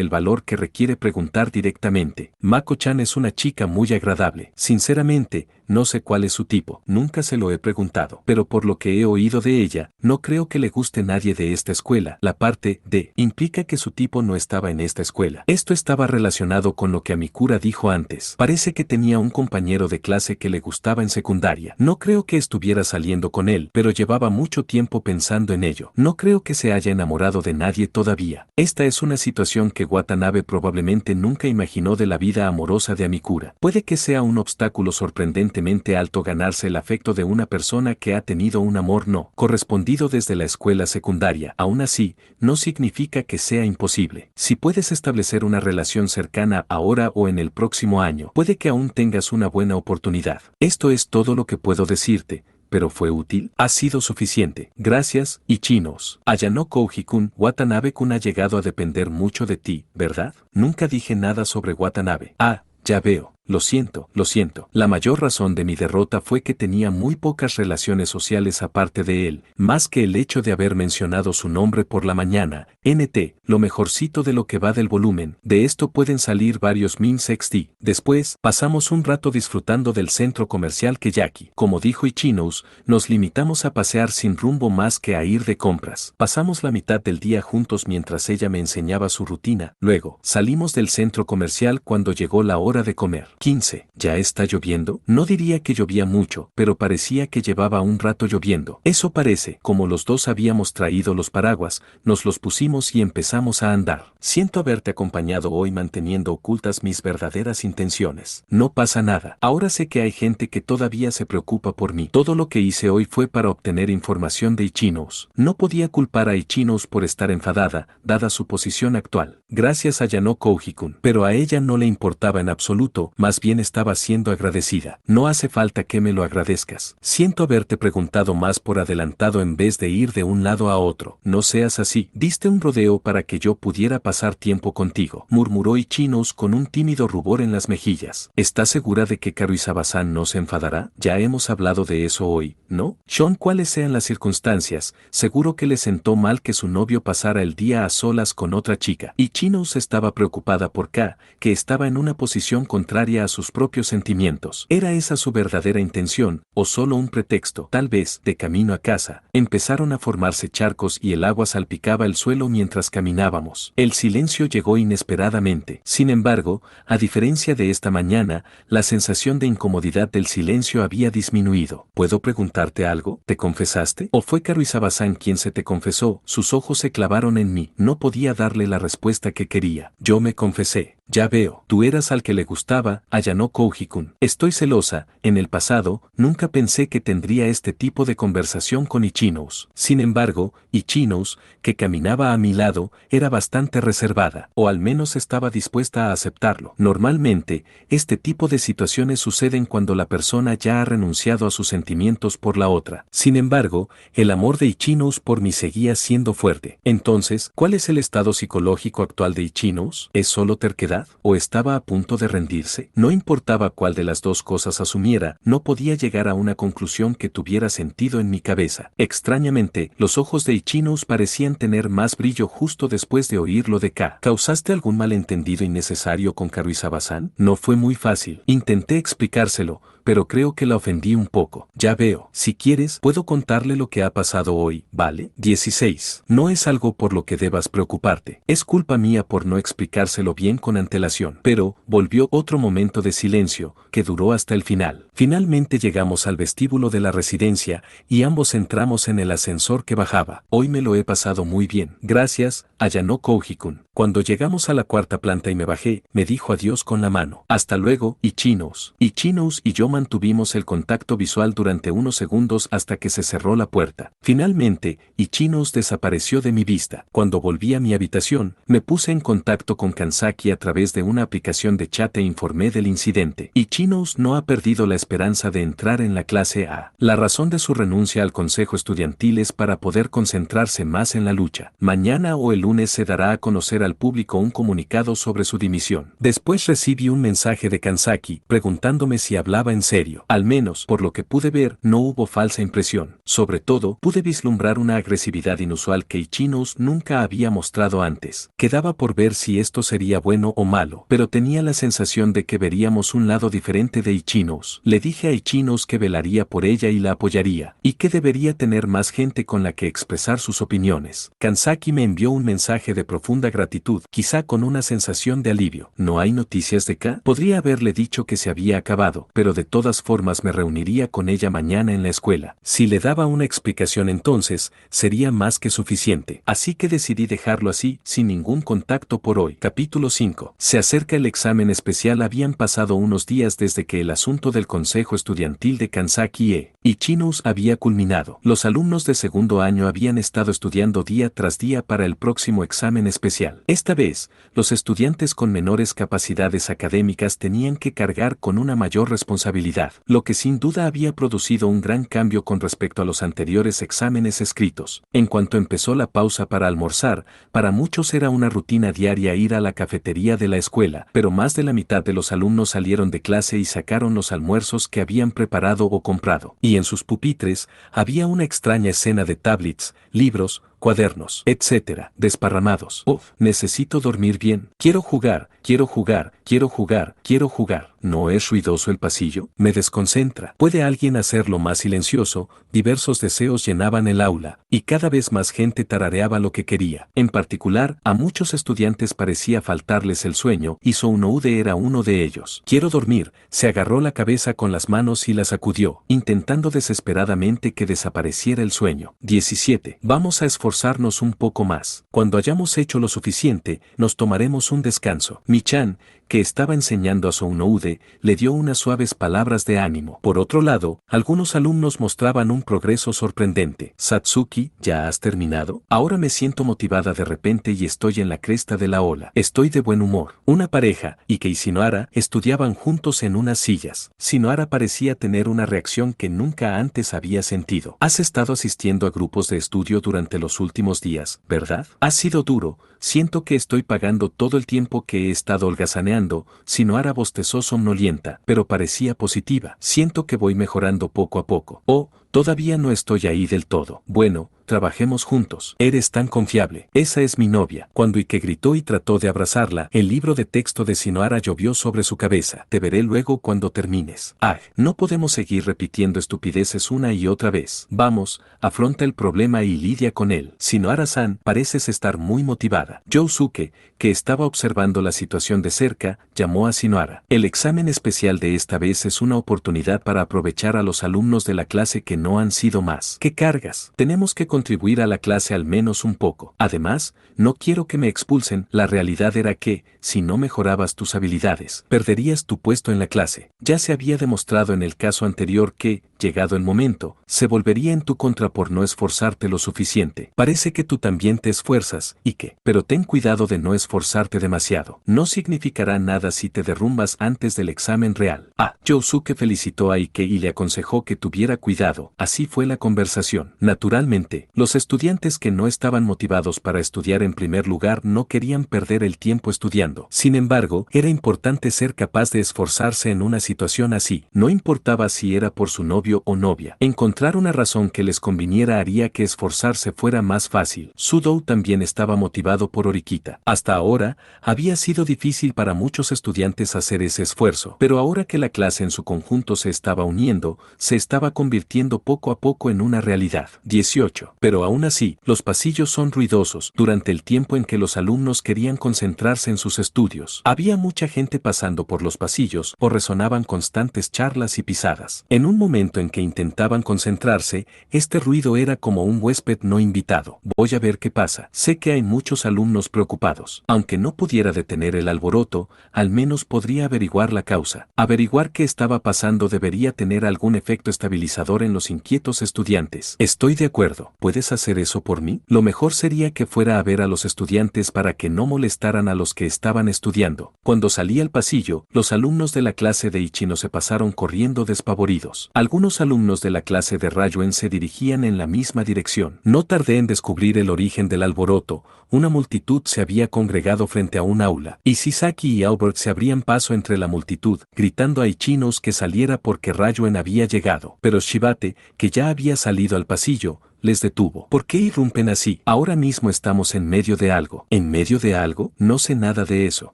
el valor que requiere preguntar directamente. Mako-chan es una chica muy agradable. Sinceramente, no sé cuál es su tipo, nunca se lo he preguntado, pero por lo que he oído de ella, no creo que le guste nadie de esta escuela. La parte de implica que su tipo no estaba en esta escuela. Esto estaba relacionado con lo que Amikura dijo antes. Parece que tenía un compañero de clase que le gustaba en secundaria. No creo que estuviera saliendo con él, pero llevaba mucho tiempo pensando en ello. No creo que se haya enamorado de nadie todavía. Esta es una situación que Watanabe probablemente nunca imaginó de la vida amorosa de Amikura. Puede que sea un obstáculo sorprendentemente alto ganarse el afecto de una persona que ha tenido un amor no correspondido desde la escuela secundaria. Aún así, no significa que sea imposible. Si puedes establecer una relación cercana ahora o en el próximo año, puede que aún tengas una buena oportunidad. Esto es todo lo que puedo decirte. ¿Pero fue útil? Ha sido suficiente. Gracias, Ichinos. Ayano Kouji-kun, Watanabe-kun ha llegado a depender mucho de ti, ¿verdad? Nunca dije nada sobre Watanabe. Ah, ya veo. Lo siento, lo siento. La mayor razón de mi derrota fue que tenía muy pocas relaciones sociales aparte de él, más que el hecho de haber mencionado su nombre por la mañana. NT, lo mejorcito de lo que va del volumen. De esto pueden salir varios memes XD. Después, pasamos un rato disfrutando del centro comercial Keyaki. Como dijo Ichinos, nos limitamos a pasear sin rumbo más que a ir de compras. Pasamos la mitad del día juntos mientras ella me enseñaba su rutina. Luego, salimos del centro comercial cuando llegó la hora de comer. 15. ¿Ya está lloviendo? No diría que llovía mucho, pero parecía que llevaba un rato lloviendo. Eso parece. Como los dos habíamos traído los paraguas, nos los pusimos y empezamos a andar. Siento haberte acompañado hoy manteniendo ocultas mis verdaderas intenciones. No pasa nada. Ahora sé que hay gente que todavía se preocupa por mí. Todo lo que hice hoy fue para obtener información de Ichinos. No podía culpar a Ichinos por estar enfadada, dada su posición actual. Gracias a Yano Kouji-kun. Pero a ella no le importaba en absoluto. Más bien estaba siendo agradecida. No hace falta que me lo agradezcas. Siento haberte preguntado más por adelantado en vez de ir de un lado a otro. No seas así. Diste un rodeo para que yo pudiera pasar tiempo contigo, murmuró Ichinos con un tímido rubor en las mejillas. ¿Estás segura de que Karuizawa-san no se enfadará? Ya hemos hablado de eso hoy, ¿no? Sean, cuáles sean las circunstancias, seguro que le sentó mal que su novio pasara el día a solas con otra chica. Ichinos estaba preocupada por K, que estaba en una posición contraria a sus propios sentimientos. ¿Era esa su verdadera intención, o solo un pretexto? Tal vez, de camino a casa, empezaron a formarse charcos y el agua salpicaba el suelo mientras caminábamos. El silencio llegó inesperadamente. Sin embargo, a diferencia de esta mañana, la sensación de incomodidad del silencio había disminuido. ¿Puedo preguntarte algo? ¿Te confesaste? ¿O fue Karuizawa-san quien se te confesó? Sus ojos se clavaron en mí. No podía darle la respuesta que quería. Yo me confesé. Ya veo, tú eras al que le gustaba, Ayano Kouji-kun. Estoy celosa. En el pasado, nunca pensé que tendría este tipo de conversación con Ichinos. Sin embargo, Ichinos, que caminaba a mi lado, era bastante reservada, o al menos estaba dispuesta a aceptarlo. Normalmente, este tipo de situaciones suceden cuando la persona ya ha renunciado a sus sentimientos por la otra. Sin embargo, el amor de Ichinos por mí seguía siendo fuerte. Entonces, ¿cuál es el estado psicológico actual de Ichinos? ¿Es solo terquedad? ¿O estaba a punto de rendirse? No importaba cuál de las dos cosas asumiera, no podía llegar a una conclusión que tuviera sentido en mi cabeza. Extrañamente, los ojos de Ichinos parecían tener más brillo justo después de oírlo de K. ¿Causaste algún malentendido innecesario con Karuizawa-san? No fue muy fácil. Intenté explicárselo, pero creo que la ofendí un poco. Ya veo. Si quieres, puedo contarle lo que ha pasado hoy, ¿vale? 16. No es algo por lo que debas preocuparte. Es culpa mía por no explicárselo bien con antelación. Pero, volvió otro momento de silencio, que duró hasta el final. Finalmente llegamos al vestíbulo de la residencia, y ambos entramos en el ascensor que bajaba. Hoy me lo he pasado muy bien. Gracias, Ayano Kouji-kun. Cuando llegamos a la cuarta planta y me bajé, me dijo adiós con la mano. Hasta luego, Ichinos. Ichinos y yo mantuvimos el contacto visual durante unos segundos hasta que se cerró la puerta. Finalmente, Ichinos desapareció de mi vista. Cuando volví a mi habitación, me puse en contacto con Kansaki a través de una aplicación de chat e informé del incidente. Ichinos no ha perdido la esperanza de entrar en la clase A. La razón de su renuncia al consejo estudiantil es para poder concentrarse más en la lucha. Mañana o el lunes se dará a conocer al público un comunicado sobre su dimisión. Después recibí un mensaje de Kanzaki preguntándome si hablaba en serio. Al menos, por lo que pude ver, no hubo falsa impresión. Sobre todo, pude vislumbrar una agresividad inusual que Ichinos nunca había mostrado antes. Quedaba por ver si esto sería bueno o malo, pero tenía la sensación de que veríamos un lado diferente de Ichinos. Le dije a Ichinos que velaría por ella y la apoyaría, y que debería tener más gente con la que expresar sus opiniones. Kanzaki me envió un mensaje de profunda gratitud, quizá con una sensación de alivio. ¿No hay noticias de K? Podría haberle dicho que se había acabado, pero de todas formas me reuniría con ella mañana en la escuela. Si le daba una explicación entonces, sería más que suficiente. Así que decidí dejarlo así, sin ningún contacto por hoy. Capítulo 5. Se acerca el examen especial. Habían pasado unos días desde que el asunto del consejo estudiantil de Kanzaki e Ichinos había culminado. Los alumnos de segundo año habían estado estudiando día tras día para el próximo examen especial. Esta vez, los estudiantes con menores capacidades académicas tenían que cargar con una mayor responsabilidad, lo que sin duda había producido un gran cambio con respecto a los anteriores exámenes escritos. En cuanto empezó la pausa para almorzar, para muchos era una rutina diaria ir a la cafetería de la escuela, pero más de la mitad de los alumnos salieron de clase y sacaron los almuerzos que habían preparado o comprado. Y en sus pupitres había una extraña escena de tablets, libros, cuadernos, etc., desparramados. Oh, necesito dormir bien. Quiero jugar, quiero jugar, quiero jugar, quiero jugar. ¿No es ruidoso el pasillo? Me desconcentra. ¿Puede alguien hacerlo más silencioso? Diversos deseos llenaban el aula, y cada vez más gente tarareaba lo que quería. En particular, a muchos estudiantes parecía faltarles el sueño, y Sounoude era uno de ellos. Quiero dormir. Se agarró la cabeza con las manos y la sacudió, intentando desesperadamente que desapareciera el sueño. 17. Vamos a esforzarnos un poco más. Cuando hayamos hecho lo suficiente, nos tomaremos un descanso. Michan, que estaba enseñando a Sounoude, le dio unas suaves palabras de ánimo. Por otro lado, algunos alumnos mostraban un progreso sorprendente. Satsuki, ¿ya has terminado? Ahora me siento motivada de repente y estoy en la cresta de la ola. Estoy de buen humor. Una pareja, Ike y Shinohara, estudiaban juntos en unas sillas. Shinohara parecía tener una reacción que nunca antes había sentido. Has estado asistiendo a grupos de estudio durante los últimos días, ¿verdad? Ha sido duro. Siento que estoy pagando todo el tiempo que he estado holgazaneando. Shinohara bostezó somnolienta, pero parecía positiva. Siento que voy mejorando poco a poco. Oh, todavía no estoy ahí del todo. Bueno, trabajemos juntos. Eres tan confiable. Esa es mi novia. Cuando Ike gritó y trató de abrazarla, el libro de texto de Shinohara llovió sobre su cabeza. Te veré luego cuando termines. Ah, no podemos seguir repitiendo estupideces una y otra vez. Vamos, afronta el problema y lidia con él. Shinohara-san, pareces estar muy motivada. Yousuke, que estaba observando la situación de cerca, llamó a Shinohara. El examen especial de esta vez es una oportunidad para aprovechar a los alumnos de la clase que no han sido más. ¿Qué cargas? Tenemos que contribuir a la clase al menos un poco. Además, no quiero que me expulsen. La realidad era que, si no mejorabas tus habilidades, perderías tu puesto en la clase. Ya se había demostrado en el caso anterior que, llegado el momento, se volvería en tu contra por no esforzarte lo suficiente. Parece que tú también te esfuerzas, Ike, pero ten cuidado de no esforzarte demasiado. No significará nada si te derrumbas antes del examen real. Ah, Yousuke felicitó a Ike y le aconsejó que tuviera cuidado. Así fue la conversación. Naturalmente, los estudiantes que no estaban motivados para estudiar en primer lugar no querían perder el tiempo estudiando. Sin embargo, era importante ser capaz de esforzarse en una situación así. No importaba si era por su novio o novia. Encontrar una razón que les conviniera haría que esforzarse fuera más fácil. Sudou también estaba motivado por Horikita. Hasta ahora, había sido difícil para muchos estudiantes hacer ese esfuerzo, pero ahora que la clase en su conjunto se estaba uniendo, se estaba convirtiendo poco a poco en una realidad. 18. Pero aún así, los pasillos son ruidosos. Durante el tiempo en que los alumnos querían concentrarse en sus estudios, había mucha gente pasando por los pasillos o resonaban constantes charlas y pisadas. En un momento en que intentaban concentrarse, este ruido era como un huésped no invitado. Voy a ver qué pasa. Sé que hay muchos alumnos preocupados. Aunque no pudiera detener el alboroto, al menos podría averiguar la causa. Averiguar qué estaba pasando debería tener algún efecto estabilizador en los inquietos estudiantes. Estoy de acuerdo. ¿puedes hacer eso por mí? Lo mejor sería que fuera a ver a los estudiantes para que no molestaran a los que estaban estudiando. Cuando salí al pasillo, los alumnos de la clase de Ichino se pasaron corriendo despavoridos. Algunos alumnos de la clase de Rayuen se dirigían en la misma dirección. No tardé en descubrir el origen del alboroto. Una multitud se había congregado frente a un aula, y Shisaki y Albert se abrían paso entre la multitud, gritando a Ichinos que saliera porque Rayuen había llegado. Pero Shibate, que ya había salido al pasillo, les detuvo. ¿Por qué irrumpen así? Ahora mismo estamos en medio de algo. ¿En medio de algo? No sé nada de eso.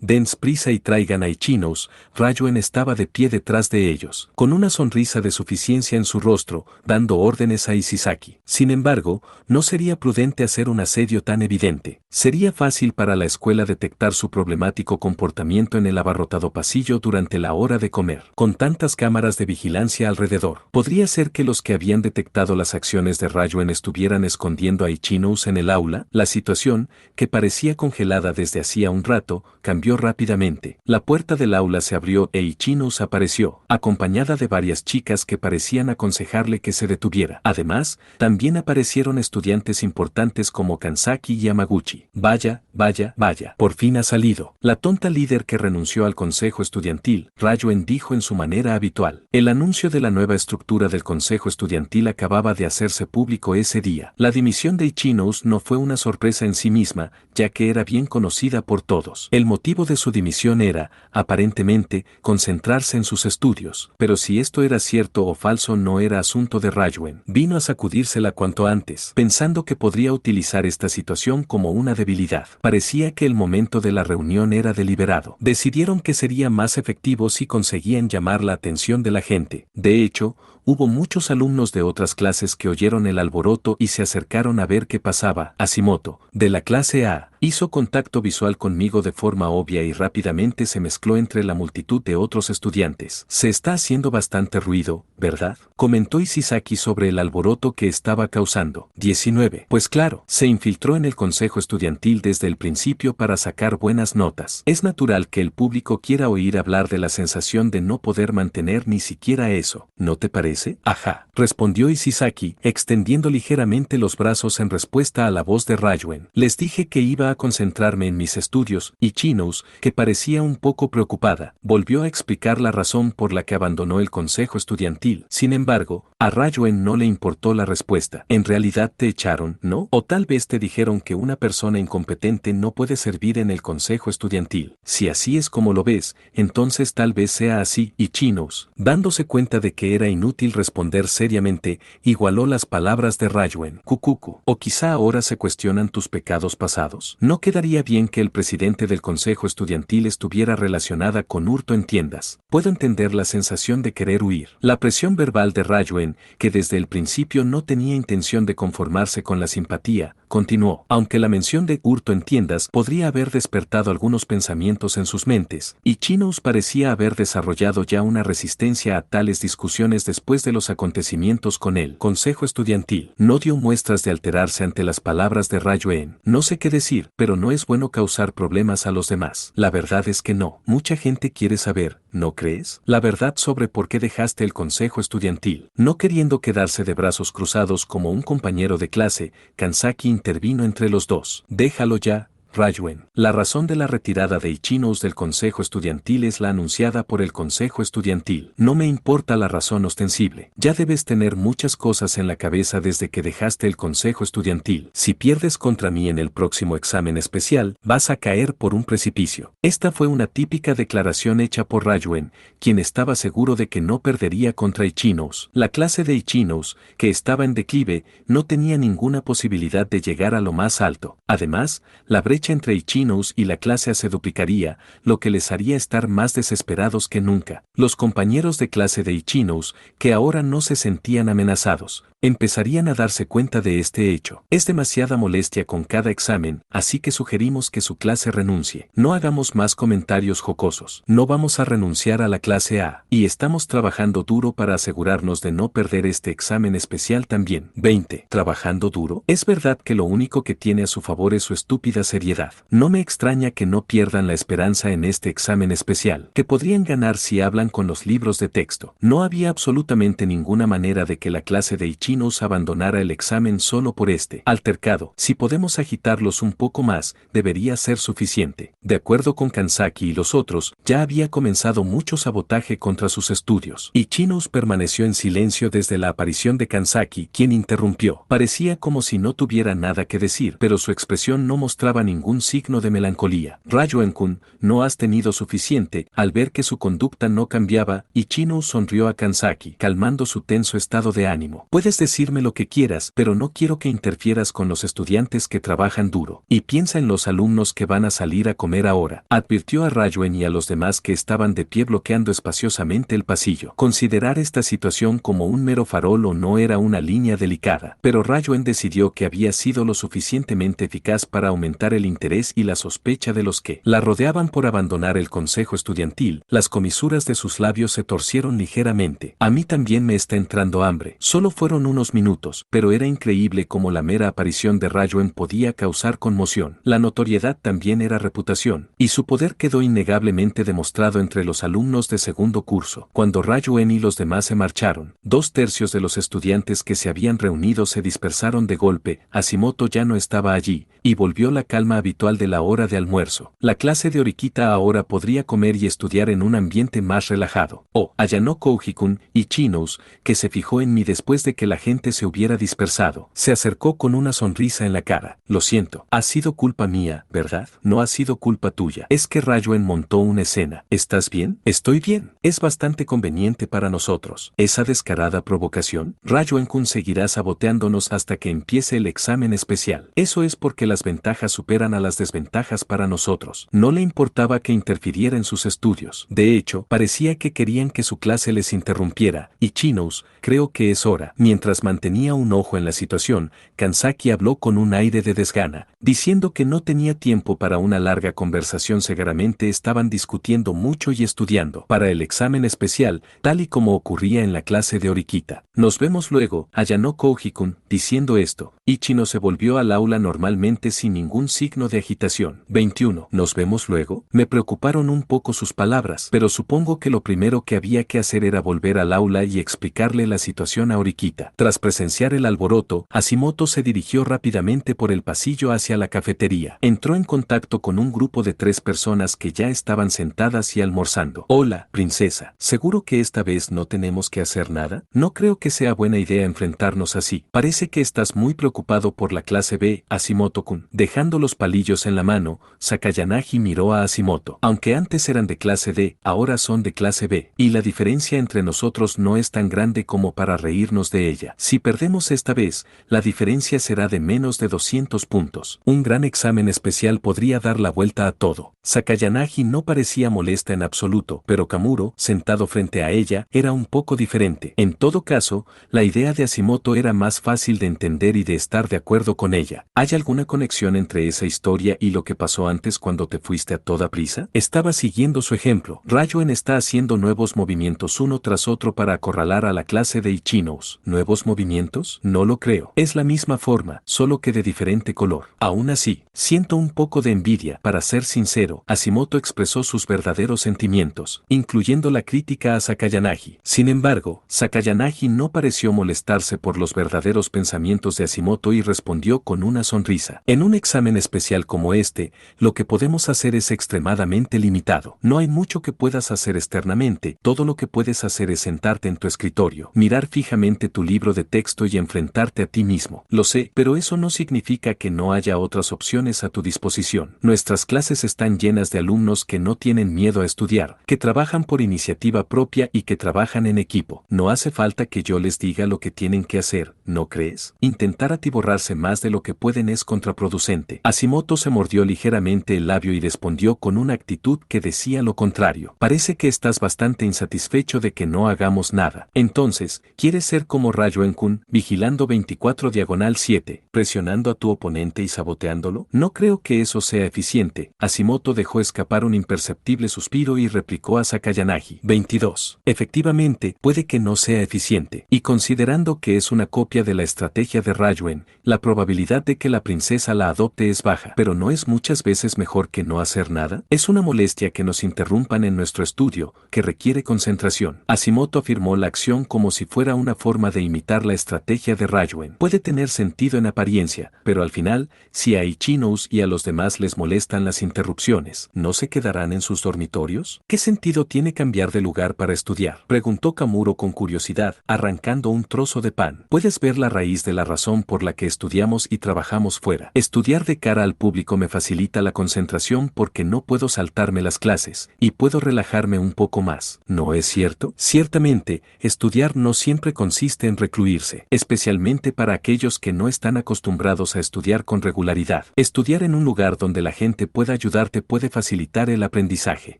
Dense prisa y traigan a Ichinos. Rayuen estaba de pie detrás de ellos, con una sonrisa de suficiencia en su rostro, dando órdenes a Isizaki. Sin embargo, no sería prudente hacer un asedio tan evidente. Sería fácil para la escuela detectar su problemático comportamiento en el abarrotado pasillo durante la hora de comer. Con tantas cámaras de vigilancia alrededor, podría ser que los que habían detectado las acciones de Rayuen estuvieran escondiendo a Ichinos en el aula. La situación, que parecía congelada desde hacía un rato, cambió rápidamente. La puerta del aula se abrió e Ichinos apareció, acompañada de varias chicas que parecían aconsejarle que se detuviera. Además, también aparecieron estudiantes importantes como Kansaki y Yamaguchi. Vaya, vaya, vaya, por fin ha salido. La tonta líder que renunció al consejo estudiantil, Rayuen dijo en su manera habitual. El anuncio de la nueva estructura del consejo estudiantil acababa de hacerse público ese día. La dimisión de Ichinos no fue una sorpresa en sí misma, ya que era bien conocida por todos. El motivo de su dimisión era, aparentemente, concentrarse en sus estudios. Pero si esto era cierto o falso no era asunto de Rayuen. Vino a sacudírsela cuanto antes, pensando que podría utilizar esta situación como una debilidad. Parecía que el momento de la reunión era deliberado. Decidieron que sería más efectivo si conseguían llamar la atención de la gente. De hecho, hubo muchos alumnos de otras clases que oyeron el alboroto y se acercaron a ver qué pasaba. Hashimoto, de la clase A, hizo contacto visual conmigo de forma obvia y rápidamente se mezcló entre la multitud de otros estudiantes. Se está haciendo bastante ruido, ¿verdad? Comentó Isizaki sobre el alboroto que estaba causando. 19. Pues claro, se infiltró en el consejo estudiantil desde el principio para sacar buenas notas. Es natural que el público quiera oír hablar de la sensación de no poder mantener ni siquiera eso, ¿no te parece? Ajá, respondió Isizaki, extendiendo ligeramente los brazos en respuesta a la voz de Rayuen. Les dije que iba a concentrarme en mis estudios. Ichinos, que parecía un poco preocupada, volvió a explicar la razón por la que abandonó el consejo estudiantil. Sin embargo, a Rayuen no le importó la respuesta. En realidad te echaron, ¿no? O tal vez te dijeron que una persona incompetente no puede servir en el consejo estudiantil. Si así es como lo ves, entonces tal vez sea así. Ichinos, dándose cuenta de que era inútil responder seriamente, igualó las palabras de Rayuen. Kukuku. O quizá ahora se cuestionan tus pecados pasados. No quedaría bien que el presidente del consejo estudiantil estuviera relacionada con hurto en tiendas. Puedo entender la sensación de querer huir. La presión verbal de Rayuen, que desde el principio no tenía intención de conformarse con la simpatía, continuó. Aunque la mención de hurto en tiendas podría haber despertado algunos pensamientos en sus mentes, Ichinos parecía haber desarrollado ya una resistencia a tales discusiones después de los acontecimientos con el consejo estudiantil. No dio muestras de alterarse ante las palabras de Rayuen. No sé qué decir, pero no es bueno causar problemas a los demás. La verdad es que no. Mucha gente quiere saber, ¿no crees? La verdad sobre por qué dejaste el consejo estudiantil. No queriendo quedarse de brazos cruzados como un compañero de clase, Kansaki intervino entre los dos. Déjalo ya, Rayuen. La razón de la retirada de Ichinos del consejo estudiantil es la anunciada por el consejo estudiantil. No me importa la razón ostensible. Ya debes tener muchas cosas en la cabeza desde que dejaste el consejo estudiantil. Si pierdes contra mí en el próximo examen especial, vas a caer por un precipicio. Esta fue una típica declaración hecha por Rayuen, quien estaba seguro de que no perdería contra Ichinos. La clase de Ichinos, que estaba en declive, no tenía ninguna posibilidad de llegar a lo más alto. Además, la brecha entre Ichinos y la clase A se duplicaría, lo que les haría estar más desesperados que nunca. Los compañeros de clase de Ichinos, que ahora no se sentían amenazados, empezarían a darse cuenta de este hecho. Es demasiada molestia con cada examen, así que sugerimos que su clase renuncie. No hagamos más comentarios jocosos. No vamos a renunciar a la clase A, y estamos trabajando duro para asegurarnos de no perder este examen especial también. 20. ¿Trabajando duro? Es verdad que lo único que tiene a su favor es su estúpida seriedad. No me extraña que no pierdan la esperanza en este examen especial, que podrían ganar si hablan con los libros de texto. No había absolutamente ninguna manera de que la clase de Ichinos Ichinos abandonara el examen solo por este altercado. Si podemos agitarlos un poco más, debería ser suficiente. De acuerdo con Kanzaki y los otros, ya había comenzado mucho sabotaje contra sus estudios. Ichinos permaneció en silencio desde la aparición de Kanzaki, quien interrumpió. Parecía como si no tuviera nada que decir, pero su expresión no mostraba ningún signo de melancolía. Ryoen-kun, no has tenido suficiente. Al ver que su conducta no cambiaba, Ichinos sonrió a Kanzaki, calmando su tenso estado de ánimo. Puedes decirme lo que quieras, pero no quiero que interfieras con los estudiantes que trabajan duro. Y piensa en los alumnos que van a salir a comer ahora. Advirtió a Ryoen y a los demás que estaban de pie bloqueando espaciosamente el pasillo. Considerar esta situación como un mero farol o no era una línea delicada, pero Ryoen decidió que había sido lo suficientemente eficaz para aumentar el interés y la sospecha de los que la rodeaban por abandonar el consejo estudiantil. Las comisuras de sus labios se torcieron ligeramente. A mí también me está entrando hambre. Solo fueron unos minutos, pero era increíble cómo la mera aparición de Ryoen podía causar conmoción. La notoriedad también era reputación, y su poder quedó innegablemente demostrado entre los alumnos de segundo curso. Cuando Ryoen y los demás se marcharon, 2/3 de los estudiantes que se habían reunido se dispersaron de golpe. Hashimoto ya no estaba allí, y volvió la calma habitual de la hora de almuerzo. La clase de Horikita ahora podría comer y estudiar en un ambiente más relajado. Oh, Ayano Kouji-kun, Ichinos, que se fijó en mí después de que la gente se hubiera dispersado, se acercó con una sonrisa en la cara. Lo siento, ha sido culpa mía, ¿verdad? No ha sido culpa tuya. Es que Ryoen montó una escena. ¿Estás bien? Estoy bien. Es bastante conveniente para nosotros. ¿Esa descarada provocación? Ryoen-kun seguirá saboteándonos hasta que empiece el examen especial. Eso es porque las ventajas superan a las desventajas para nosotros. No le importaba que interfiriera en sus estudios. De hecho, parecía que querían que su clase les interrumpiera. Ichinos, creo que es hora. Mientras mantenía un ojo en la situación, Kanzaki habló con un aire de desgana, diciendo que no tenía tiempo para una larga conversación. Seguramente estaban discutiendo mucho y estudiando para el examen especial, tal y como ocurría en la clase de Horikita. Nos vemos luego, Ayano Kouji-kun. Diciendo esto, Ichino se volvió al aula normalmente sin ningún signo de agitación. 21. ¿Nos vemos luego? Me preocuparon un poco sus palabras, pero supongo que lo primero que había que hacer era volver al aula y explicarle la situación a Horikita. Tras presenciar el alboroto, Hashimoto se dirigió rápidamente por el pasillo hacia la cafetería. Entró en contacto con un grupo de 3 personas que ya estaban sentadas y almorzando. Hola, princesa. ¿Seguro que esta vez no tenemos que hacer nada? No creo que sea buena idea enfrentarnos así. Parece que estás muy preocupado por la clase B, Hashimoto-kun. Dejando los palillos en la mano, Sakayanagi miró a Hashimoto. Aunque antes eran de clase D, ahora son de clase B, y la diferencia entre nosotros no es tan grande como para reírnos de ella. Si perdemos esta vez, la diferencia será de menos de 200 puntos. Un gran examen especial podría dar la vuelta a todo. Sakayanagi no parecía molesta en absoluto, pero Kamuro, sentado frente a ella, era un poco diferente. En todo caso, la idea de Hashimoto era más fácil de entender y de estar de acuerdo con ella. ¿Hay alguna conexión entre esa historia y lo que pasó antes cuando te fuiste a toda prisa? Estaba siguiendo su ejemplo. Ryoen está haciendo nuevos movimientos uno tras otro para acorralar a la clase de Ichinos. ¿Nuevos movimientos? No lo creo. Es la misma forma, solo que de diferente color. Aún así, siento un poco de envidia. Para ser sincero, Hashimoto expresó sus verdaderos sentimientos, incluyendo la crítica a Sakayanagi. Sin embargo, Sakayanagi no pareció molestarse por los verdaderos pensamientos de Hashimoto y respondió con una sonrisa. En un examen especial como este, lo que podemos hacer es extremadamente limitado. No hay mucho que puedas hacer externamente. Todo lo que puedes hacer es sentarte en tu escritorio, mirar fijamente tu libro de texto y enfrentarte a ti mismo. Lo sé, pero eso no significa que no haya otras opciones a tu disposición. Nuestras clases están llenas de alumnos que no tienen miedo a estudiar, que trabajan por iniciativa propia y que trabajan en equipo. No hace falta que yo les diga lo que tienen que hacer, ¿no crees? Intentar atiborrarse más de lo que pueden es contraproducente. Hashimoto se mordió ligeramente el labio y respondió con una actitud que decía lo contrario. Parece que estás bastante insatisfecho de que no hagamos nada. Entonces, ¿quieres ser como Ryoen-kun, vigilando 24/7, presionando a tu oponente y saboteándolo? No creo que eso sea eficiente. Hashimoto dejó escapar un imperceptible suspiro y replicó a Sakayanagi. 22. Efectivamente, puede que no sea eficiente. Y considerando que es una copia de la estrategia de Ryoen, Rayuen, la probabilidad de que la princesa la adopte es baja, pero ¿no es muchas veces mejor que no hacer nada? Es una molestia que nos interrumpan en nuestro estudio, que requiere concentración. Hashimoto afirmó la acción como si fuera una forma de imitar la estrategia de Rayuen. Puede tener sentido en apariencia, pero al final, si a Ichinouz y a los demás les molestan las interrupciones, ¿no se quedarán en sus dormitorios? ¿Qué sentido tiene cambiar de lugar para estudiar? Preguntó Kamuro con curiosidad, arrancando un trozo de pan. Puedes ver la raíz de la razón por la que estudiamos y trabajamos fuera. Estudiar de cara al público me facilita la concentración porque no puedo saltarme las clases, y puedo relajarme un poco más. ¿No es cierto? Ciertamente, estudiar no siempre consiste en recluirse, especialmente para aquellos que no están acostumbrados a estudiar con regularidad. Estudiar en un lugar donde la gente pueda ayudarte puede facilitar el aprendizaje.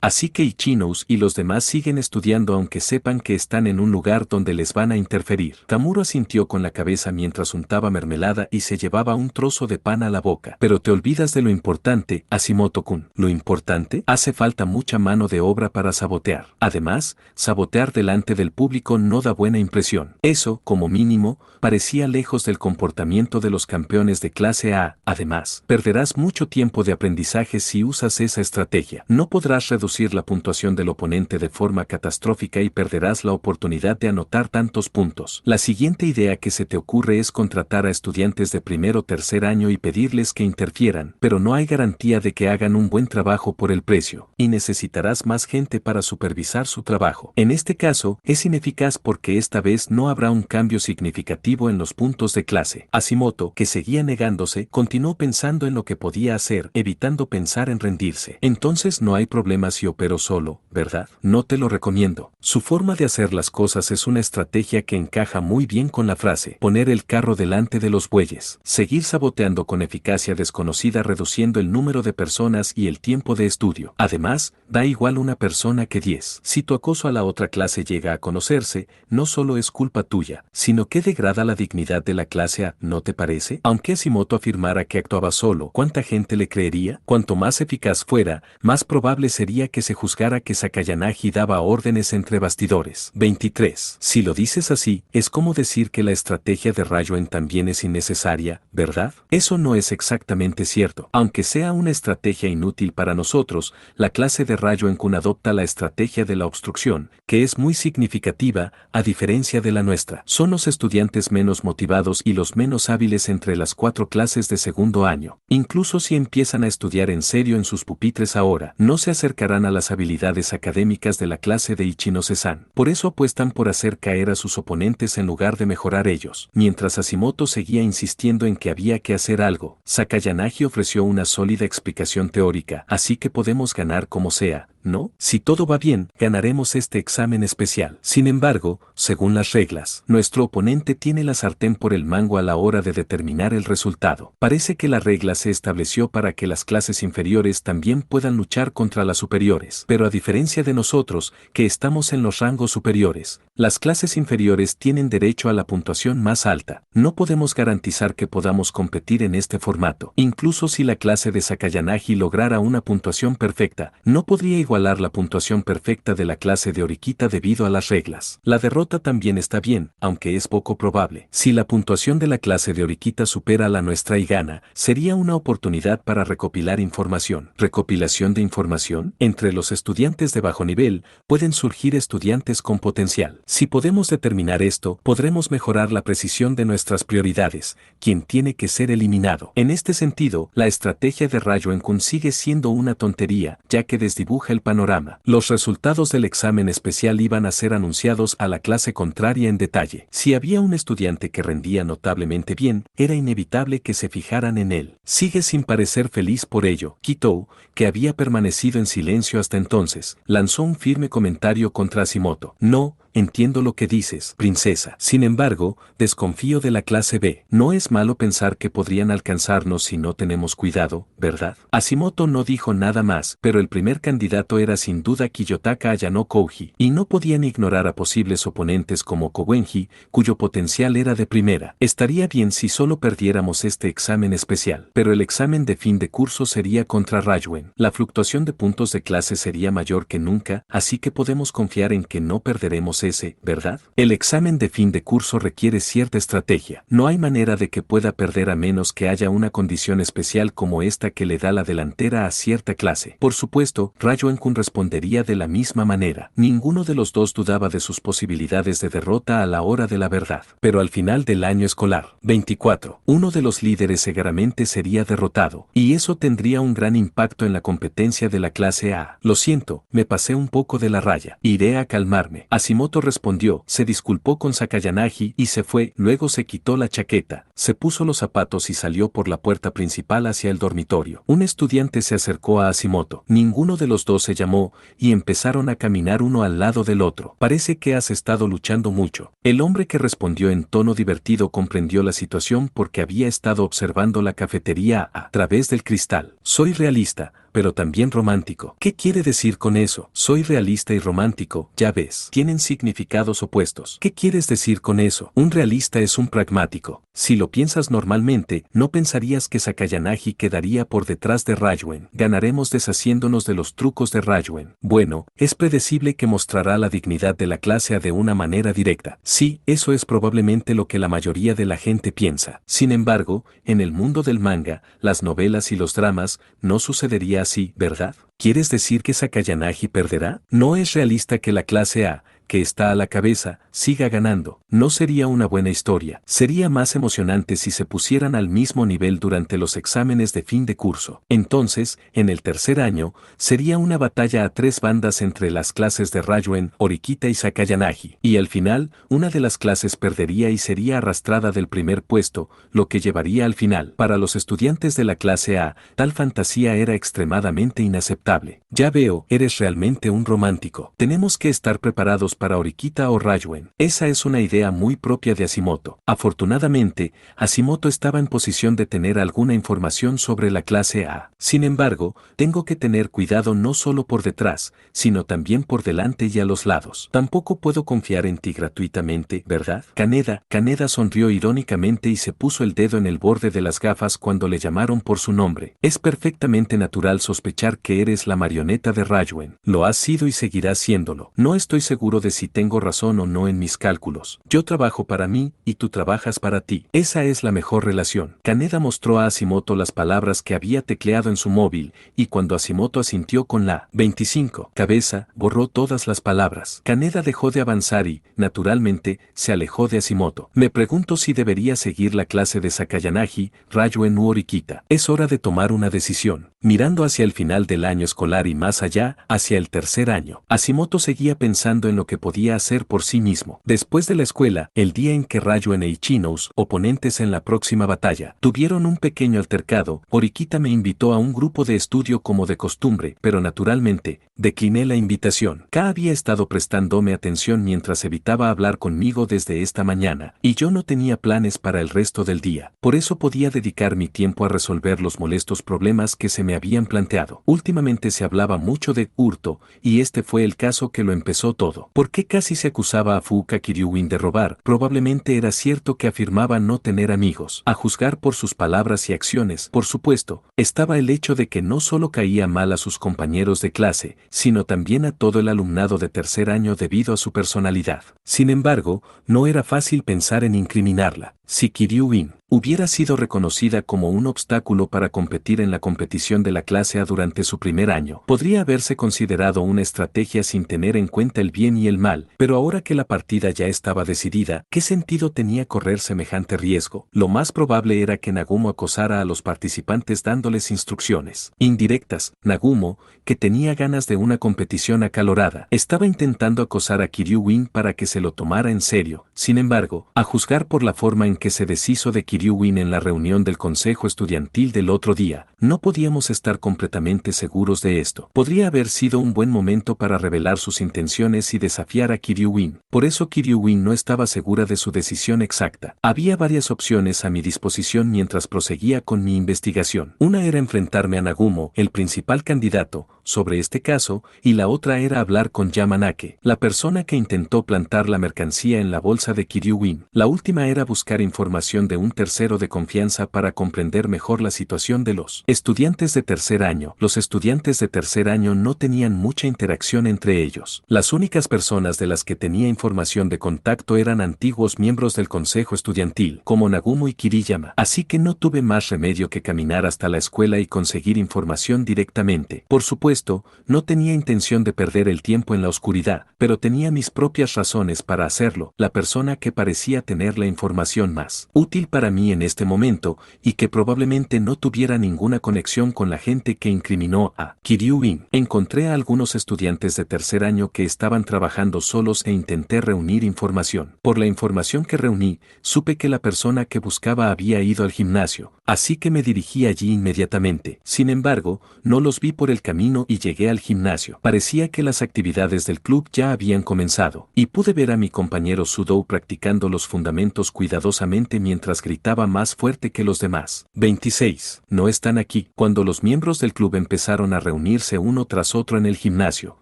Así que Ichinouz y los demás siguen estudiando aunque sepan que están en un lugar donde les van a interferir. Kamuro asintió con la cabeza mientras untaba mermelada y se llevaba un trozo de pan a la boca. Pero te olvidas de lo importante, Hashimoto-kun. ¿Lo importante? Hace falta mucha mano de obra para sabotear. Además, sabotear delante del público no da buena impresión. Eso, como mínimo, parecía lejos del comportamiento de los campeones de clase A. Además, perderás mucho tiempo de aprendizaje si usas esa estrategia. No podrás reducir la puntuación del oponente de forma catastrófica y perderás la oportunidad de anotar tantos puntos. La siguiente idea que se te ocurre es contratar a estudiantes de primer o tercer año y pedirles que interfieran, pero no hay garantía de que hagan un buen trabajo por el precio, y necesitarás más gente para supervisar su trabajo. En este caso, es ineficaz porque esta vez no habrá un cambio significativo en los puntos de clase. Hashimoto, que seguía negándose, continuó pensando en lo que podía hacer, evitando pensar en rendirse. Entonces no hay problema si opero solo, ¿verdad? No te lo recomiendo. Su forma de hacer las cosas es una estrategia que encaja muy bien con la frase, poner el carro delante de los bueyes. Seguir saboteando con eficacia desconocida reduciendo el número de personas y el tiempo de estudio. Además, da igual una persona que 10. Si tu acoso a la otra clase llega a conocerse, no solo es culpa tuya, sino que degrada la dignidad de la clase A, ¿no te parece? Aunque Hashimoto afirmara que actuaba solo, ¿cuánta gente le creería? Cuanto más eficaz fuera, más probable sería que se juzgara que Sakayanagi daba órdenes entre bastidores. 23. Si lo dices así, es como decir que la estrategia de Rayuen también es innecesaria, ¿verdad? Eso no es exactamente cierto. Aunque sea una estrategia inútil para nosotros, la clase de Rayuen-kun adopta la estrategia de la obstrucción, que es muy significativa, a diferencia de la nuestra. Son los estudiantes menos motivados y los menos hábiles entre las 4 clases de segundo año. Incluso si empiezan a estudiar en serio en sus pupitres ahora, no se acercarán a las habilidades académicas de la clase de Ichinose-san. Por eso apuestan por hacer caer a sus oponentes en lugar de mejorar ellos. Mientras Hashimoto seguía insistiendo en que había que hacer algo, Sakayanagi ofreció una sólida explicación teórica, así que podemos ganar como sea, ¿no? Si todo va bien, ganaremos este examen especial. Sin embargo, según las reglas, nuestro oponente tiene la sartén por el mango a la hora de determinar el resultado. Parece que la regla se estableció para que las clases inferiores también puedan luchar contra las superiores. Pero a diferencia de nosotros, que estamos en los rangos superiores, las clases inferiores tienen derecho a la puntuación más alta. No podemos garantizar que podamos competir en este formato. Incluso si la clase de Sakayanagi lograra una puntuación perfecta, no podría igualar la puntuación perfecta de la clase de Horikita debido a las reglas. La derrota también está bien, aunque es poco probable. Si la puntuación de la clase de Horikita supera la nuestra y gana, sería una oportunidad para recopilar información. ¿Recopilación de información? Entre los estudiantes de bajo nivel, pueden surgir estudiantes con potencial. Si podemos determinar esto, podremos mejorar la precisión de nuestras prioridades, quien tiene que ser eliminado. En este sentido, la estrategia de Rayuen-kun sigue siendo una tontería, ya que desdibuja el panorama. Los resultados del examen especial iban a ser anunciados a la clase contraria en detalle. Si había un estudiante que rendía notablemente bien, era inevitable que se fijaran en él. Sigue sin parecer feliz por ello. Kitou, que había permanecido en silencio hasta entonces, lanzó un firme comentario contra Hashimoto. No, entiendo lo que dices, princesa. Sin embargo, desconfío de la clase B. No es malo pensar que podrían alcanzarnos si no tenemos cuidado, ¿verdad? Hashimoto no dijo nada más, pero el primer candidato era sin duda Kiyotaka Ayano Kouji, y no podían ignorar a posibles oponentes como Kowenji, cuyo potencial era de primera. Estaría bien si solo perdiéramos este examen especial, pero el examen de fin de curso sería contra Rayuen. La fluctuación de puntos de clase sería mayor que nunca, así que podemos confiar en que no perderemos ese, ¿verdad? El examen de fin de curso requiere cierta estrategia. No hay manera de que pueda perder a menos que haya una condición especial como esta que le da la delantera a cierta clase. Por supuesto, Rayo-kun respondería de la misma manera. Ninguno de los dos dudaba de sus posibilidades de derrota a la hora de la verdad. Pero al final del año escolar 24, uno de los líderes seguramente sería derrotado, y eso tendría un gran impacto en la competencia de la clase A. Lo siento, me pasé un poco de la raya. Iré a calmarme. Hashimoto respondió, se disculpó con Sakayanagi y se fue. Luego se quitó la chaqueta, se puso los zapatos y salió por la puerta principal hacia el dormitorio. Un estudiante se acercó a Hashimoto. Ninguno de los dos se llamó y empezaron a caminar uno al lado del otro. Parece que has estado luchando mucho. El hombre que respondió en tono divertido comprendió la situación porque había estado observando la cafetería a través del cristal. Soy realista, pero también romántico. ¿Qué quiere decir con eso? Soy realista y romántico, ya ves. Tienen significados opuestos. ¿Qué quieres decir con eso? Un realista es un pragmático. Si lo piensas normalmente, no pensarías que Sakayanagi quedaría por detrás de Rayo-kun. Ganaremos deshaciéndonos de los trucos de Rayo-kun. Bueno, es predecible que mostrará la dignidad de la clase A de una manera directa. Sí, eso es probablemente lo que la mayoría de la gente piensa. Sin embargo, en el mundo del manga, las novelas y los dramas, no sucedería así, ¿verdad? ¿Quieres decir que Sakayanagi perderá? No es realista que la clase A, que está a la cabeza, siga ganando. No sería una buena historia. Sería más emocionante si se pusieran al mismo nivel durante los exámenes de fin de curso. Entonces, en el tercer año, sería una batalla a tres bandas entre las clases de Rayo-kun, Horikita y Sakayanagi. Y al final, una de las clases perdería y sería arrastrada del primer puesto, lo que llevaría al final. Para los estudiantes de la clase A, tal fantasía era extremadamente inaceptable. Ya veo, eres realmente un romántico. Tenemos que estar preparados para Horikita o Rayo-kun. Esa es una idea muy propia de Hashimoto. Afortunadamente, Hashimoto estaba en posición de tener alguna información sobre la clase A. Sin embargo, tengo que tener cuidado no solo por detrás, sino también por delante y a los lados. Tampoco puedo confiar en ti gratuitamente, ¿verdad? Kaneda sonrió irónicamente y se puso el dedo en el borde de las gafas cuando le llamaron por su nombre. Es perfectamente natural sospechar que eres la marioneta de Rayo-kun. Lo has sido y seguirás siéndolo. No estoy seguro de si tengo razón o no en mis cálculos. Yo trabajo para mí y tú trabajas para ti. Esa es la mejor relación. Kaneda mostró a Hashimoto las palabras que había tecleado en su móvil y cuando Hashimoto asintió con la 25 cabeza, borró todas las palabras. Kaneda dejó de avanzar y, naturalmente, se alejó de Hashimoto. Me pregunto si debería seguir la clase de Sakayanagi, Rayo-kun u Horikita. Es hora de tomar una decisión. Mirando hacia el final del año escolar y más allá, hacia el tercer año, Hashimoto seguía pensando en lo que podía hacer por sí mismo. Después de la escuela, el día en que Rayo-kun e Ichinos, oponentes en la próxima batalla, tuvieron un pequeño altercado, Horikita me invitó a un grupo de estudio como de costumbre, pero naturalmente, decliné la invitación. Ka había estado prestándome atención mientras evitaba hablar conmigo desde esta mañana, y yo no tenía planes para el resto del día. Por eso podía dedicar mi tiempo a resolver los molestos problemas que se me habían planteado. Últimamente se hablaba mucho de hurto, y este fue el caso que lo empezó todo. ¿Por qué casi se acusaba a Fuuka Kiryuin de robar? Probablemente era cierto que afirmaba no tener amigos. A juzgar por sus palabras y acciones, por supuesto, estaba el hecho de que no solo caía mal a sus compañeros de clase, sino también a todo el alumnado de tercer año debido a su personalidad. Sin embargo, no era fácil pensar en incriminarla. Si Kiryuin hubiera sido reconocida como un obstáculo para competir en la competición de la clase A durante su primer año, podría haberse considerado una estrategia sin tener en cuenta el bien y el mal, pero ahora que la partida ya estaba decidida, ¿qué sentido tenía correr semejante riesgo? Lo más probable era que Nagumo acosara a los participantes dándoles instrucciones indirectas. Nagumo, que tenía ganas de una competición acalorada, estaba intentando acosar a Kiryuin para que se lo tomara en serio. Sin embargo, a juzgar por la forma en que se deshizo de Kiryuin en la reunión del consejo estudiantil del otro día, no podíamos estar completamente seguros de esto. Podría haber sido un buen momento para revelar sus intenciones y desafiar a Kiryuin. Por eso Kiryuin no estaba segura de su decisión exacta. Había varias opciones a mi disposición mientras proseguía con mi investigación. Una era enfrentarme a Nagumo, el principal candidato, sobre este caso, y la otra era hablar con Yamanake, la persona que intentó plantar la mercancía en la bolsa de Kiryu-in. La última era buscar información de un tercero de confianza para comprender mejor la situación de los estudiantes de tercer año. Los estudiantes de tercer año no tenían mucha interacción entre ellos. Las únicas personas de las que tenía información de contacto eran antiguos miembros del consejo estudiantil, como Nagumo y Kiriyama. Así que no tuve más remedio que caminar hasta la escuela y conseguir información directamente. Por supuesto, no tenía intención de perder el tiempo en la oscuridad, pero tenía mis propias razones para hacerlo. La persona que parecía tener la información más útil para mí en este momento, y que probablemente no tuviera ninguna conexión con la gente que incriminó a Kiryu-in. Encontré a algunos estudiantes de tercer año que estaban trabajando solos e intenté reunir información. Por la información que reuní, supe que la persona que buscaba había ido al gimnasio, así que me dirigí allí inmediatamente. Sin embargo, no los vi por el camino y llegué al gimnasio. Parecía que las actividades del club ya habían comenzado, y pude ver a mi compañero Sudou practicando los fundamentos cuidadosamente mientras gritaba más fuerte que los demás. 26. No están aquí. Cuando los miembros del club empezaron a reunirse uno tras otro en el gimnasio,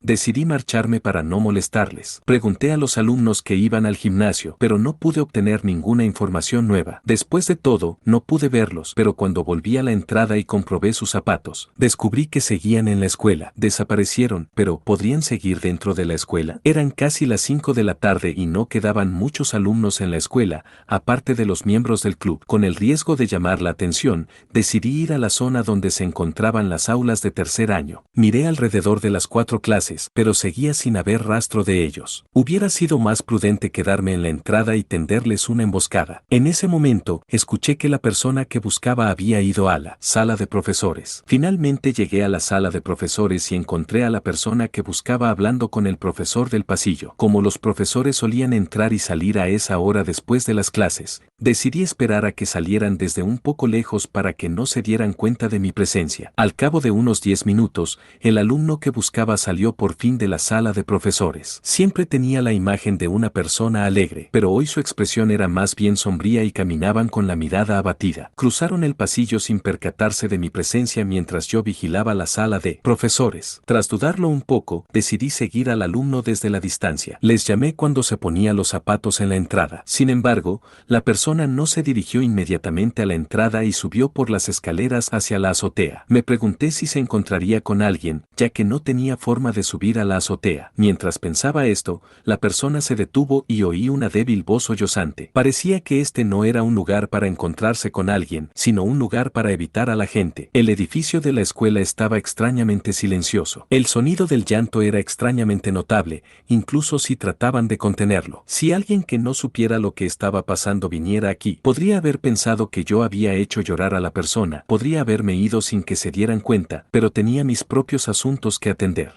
decidí marcharme para no molestarles. Pregunté a los alumnos que iban al gimnasio, pero no pude obtener ninguna información nueva. Después de todo, no pude verlos, pero cuando volví a la entrada y comprobé sus zapatos, descubrí que seguían en la escuela. Desaparecieron, pero ¿podrían seguir dentro de la escuela? Eran casi las 5 de la tarde y no quedaban muchos alumnos en la escuela, aparte de los miembros del club. Con el riesgo de llamar la atención, decidí ir a la zona donde se encontraban las aulas de tercer año. Miré alrededor de las 4 clases, pero seguía sin haber rastro de ellos. Hubiera sido más prudente quedarme en la entrada y tenderles una emboscada. En ese momento, escuché que la persona que buscaba había ido a la sala de profesores. Finalmente llegué a la sala de profesores y encontré a la persona que buscaba hablando con el profesor del pasillo. Como los profesores solían entrar y salir a esa hora después de las clases, decidí esperar a que salieran desde un poco lejos para que no se dieran cuenta de mi presencia. Al cabo de unos 10 minutos, el alumno que buscaba salió por fin de la sala de profesores. Siempre tenía la imagen de una persona alegre, pero hoy su expresión era más bien sombría y caminaban con la mirada abatida. Cruzaron el pasillo sin percatarse de mi presencia mientras yo vigilaba la sala de profesores. Tras dudarlo un poco, decidí seguir al alumno desde la distancia. Les llamé cuando se ponía los zapatos en la entrada. Sin embargo, la persona no se dirigió inmediatamente a la entrada y subió por las escaleras hacia la azotea. Me pregunté si se encontraría con alguien, ya que no tenía forma de subir a la azotea. Mientras pensaba esto, la persona se detuvo y oí una débil voz sollozante. Parecía que este no era un lugar para encontrarse con alguien, sino un lugar para evitar a la gente. El edificio de la escuela estaba extrañamente silencioso. El sonido del llanto era extrañamente notable, incluso si trataban de contenerlo. Si alguien que no supiera lo que estaba pasando viniera aquí, podría haber pensado que yo había hecho llorar a la persona, podría haberme ido sin que se dieran cuenta, pero tenía mis propios asuntos que atender.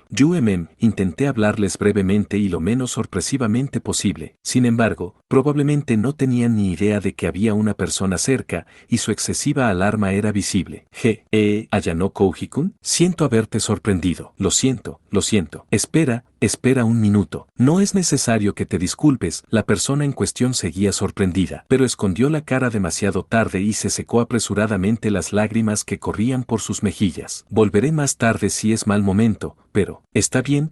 Intenté hablarles brevemente y lo menos sorpresivamente posible. Sin embargo, probablemente no tenían ni idea de que había una persona cerca, y su excesiva alarma era visible. Ayano Kouji-kun, siento haberte sorprendido. Lo siento. Espera un minuto. No es necesario que te disculpes. La persona en cuestión seguía sorprendida, pero escondió la cara demasiado tarde y se secó apresuradamente las lágrimas que corrían por sus mejillas. Volveré más tarde si es mal momento, pero, está bien,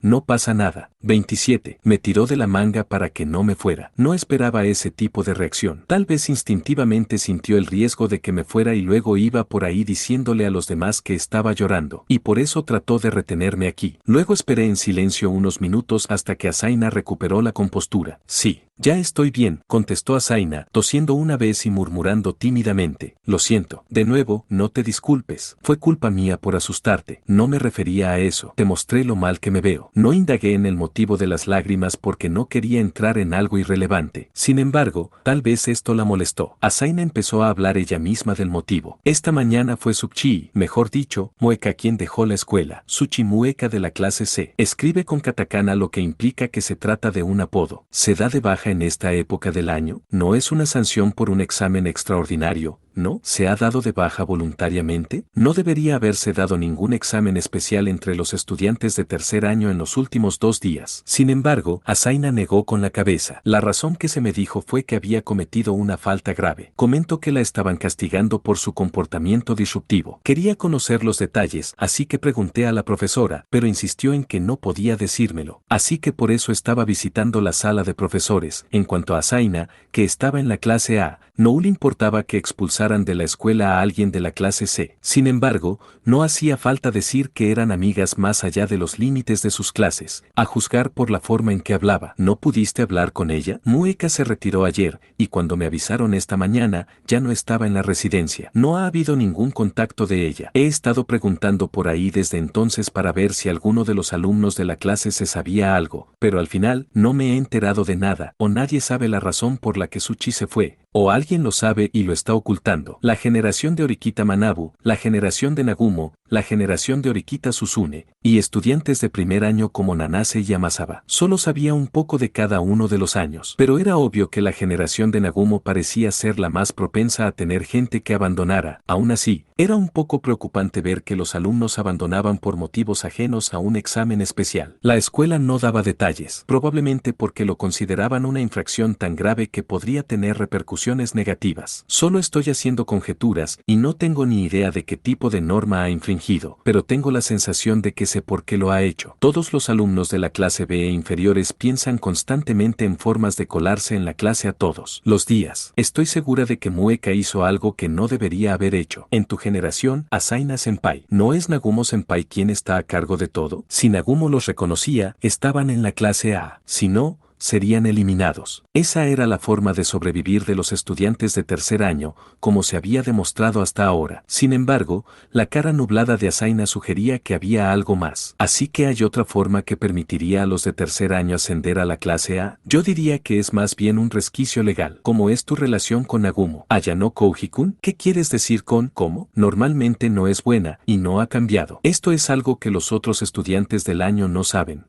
no pasa nada. 27. Me tiró de la manga para que no me fuera. No esperaba ese tipo de reacción. Tal vez instintivamente sintió el riesgo de que me fuera y luego iba por ahí diciéndole a los demás que estaba llorando, y por eso trató de retenerme aquí. Luego esperé en silencio unos minutos hasta que Asaina recuperó la compostura. Sí, ya estoy bien, contestó Asaina, tosiendo una vez y murmurando tímidamente. Lo siento. De nuevo, no te disculpes. Fue culpa mía por asustarte. No me refería a eso. Te mostré lo mal que me veo. No indagué en el motivo de las lágrimas porque no quería entrar en algo irrelevante. Sin embargo, tal vez esto la molestó. Asaina empezó a hablar ella misma del motivo. Esta mañana fue Tsuchi, mejor dicho, Mueka quien dejó la escuela. Tsuchi Mueka de la clase C. Escribe con katakana, lo que implica que se trata de un apodo. Se da de baja en esta época del año. No es una sanción por un examen extraordinario. ¿no? ¿Se ha dado de baja voluntariamente? No debería haberse dado ningún examen especial entre los estudiantes de tercer año en los últimos 2 días. Sin embargo, Azaina negó con la cabeza. La razón que se me dijo fue que había cometido una falta grave. Comentó que la estaban castigando por su comportamiento disruptivo. Quería conocer los detalles, así que pregunté a la profesora, pero insistió en que no podía decírmelo. Así que por eso estaba visitando la sala de profesores. En cuanto a Azaina, que estaba en la clase A, no le importaba que expulsaran de la escuela a alguien de la clase C. Sin embargo, no hacía falta decir que eran amigas más allá de los límites de sus clases, a juzgar por la forma en que hablaba. ¿No pudiste hablar con ella? Mueka se retiró ayer, y cuando me avisaron esta mañana, ya no estaba en la residencia. No ha habido ningún contacto de ella. He estado preguntando por ahí desde entonces para ver si alguno de los alumnos de la clase se sabía algo, pero al final no me he enterado de nada, o nadie sabe la razón por la que Suchi se fue, o alguien lo sabe y lo está ocultando. La generación de Orikita Manabu, la generación de Nagumo, la generación de Orikita Susune, y estudiantes de primer año como Nanase y Yamazawa. Solo sabía un poco de cada uno de los años, pero era obvio que la generación de Nagumo parecía ser la más propensa a tener gente que abandonara. Aún así, era un poco preocupante ver que los alumnos abandonaban por motivos ajenos a un examen especial. La escuela no daba detalles, probablemente porque lo consideraban una infracción tan grave que podría tener repercusiones negativas. Solo estoy haciendo conjeturas y no tengo ni idea de qué tipo de norma ha infringido, pero tengo la sensación de que sé por qué lo ha hecho. Todos los alumnos de la clase B e inferiores piensan constantemente en formas de colarse en la clase a todos los días. Estoy segura de que Mueka hizo algo que no debería haber hecho. En tu generación, Azaina Senpai, ¿no es Nagumo Senpai quien está a cargo de todo? Si Nagumo los reconocía, estaban en la clase A. Si no, serían eliminados. Esa era la forma de sobrevivir de los estudiantes de tercer año, como se había demostrado hasta ahora. Sin embargo, la cara nublada de Azaina sugería que había algo más. Así que hay otra forma que permitiría a los de tercer año ascender a la clase A. Yo diría que es más bien un resquicio legal. ¿Cómo es tu relación con Nagumo? ¿Ayano Kouji-kun? ¿Qué quieres decir con cómo? Normalmente no es buena, y no ha cambiado. Esto es algo que los otros estudiantes del año no saben.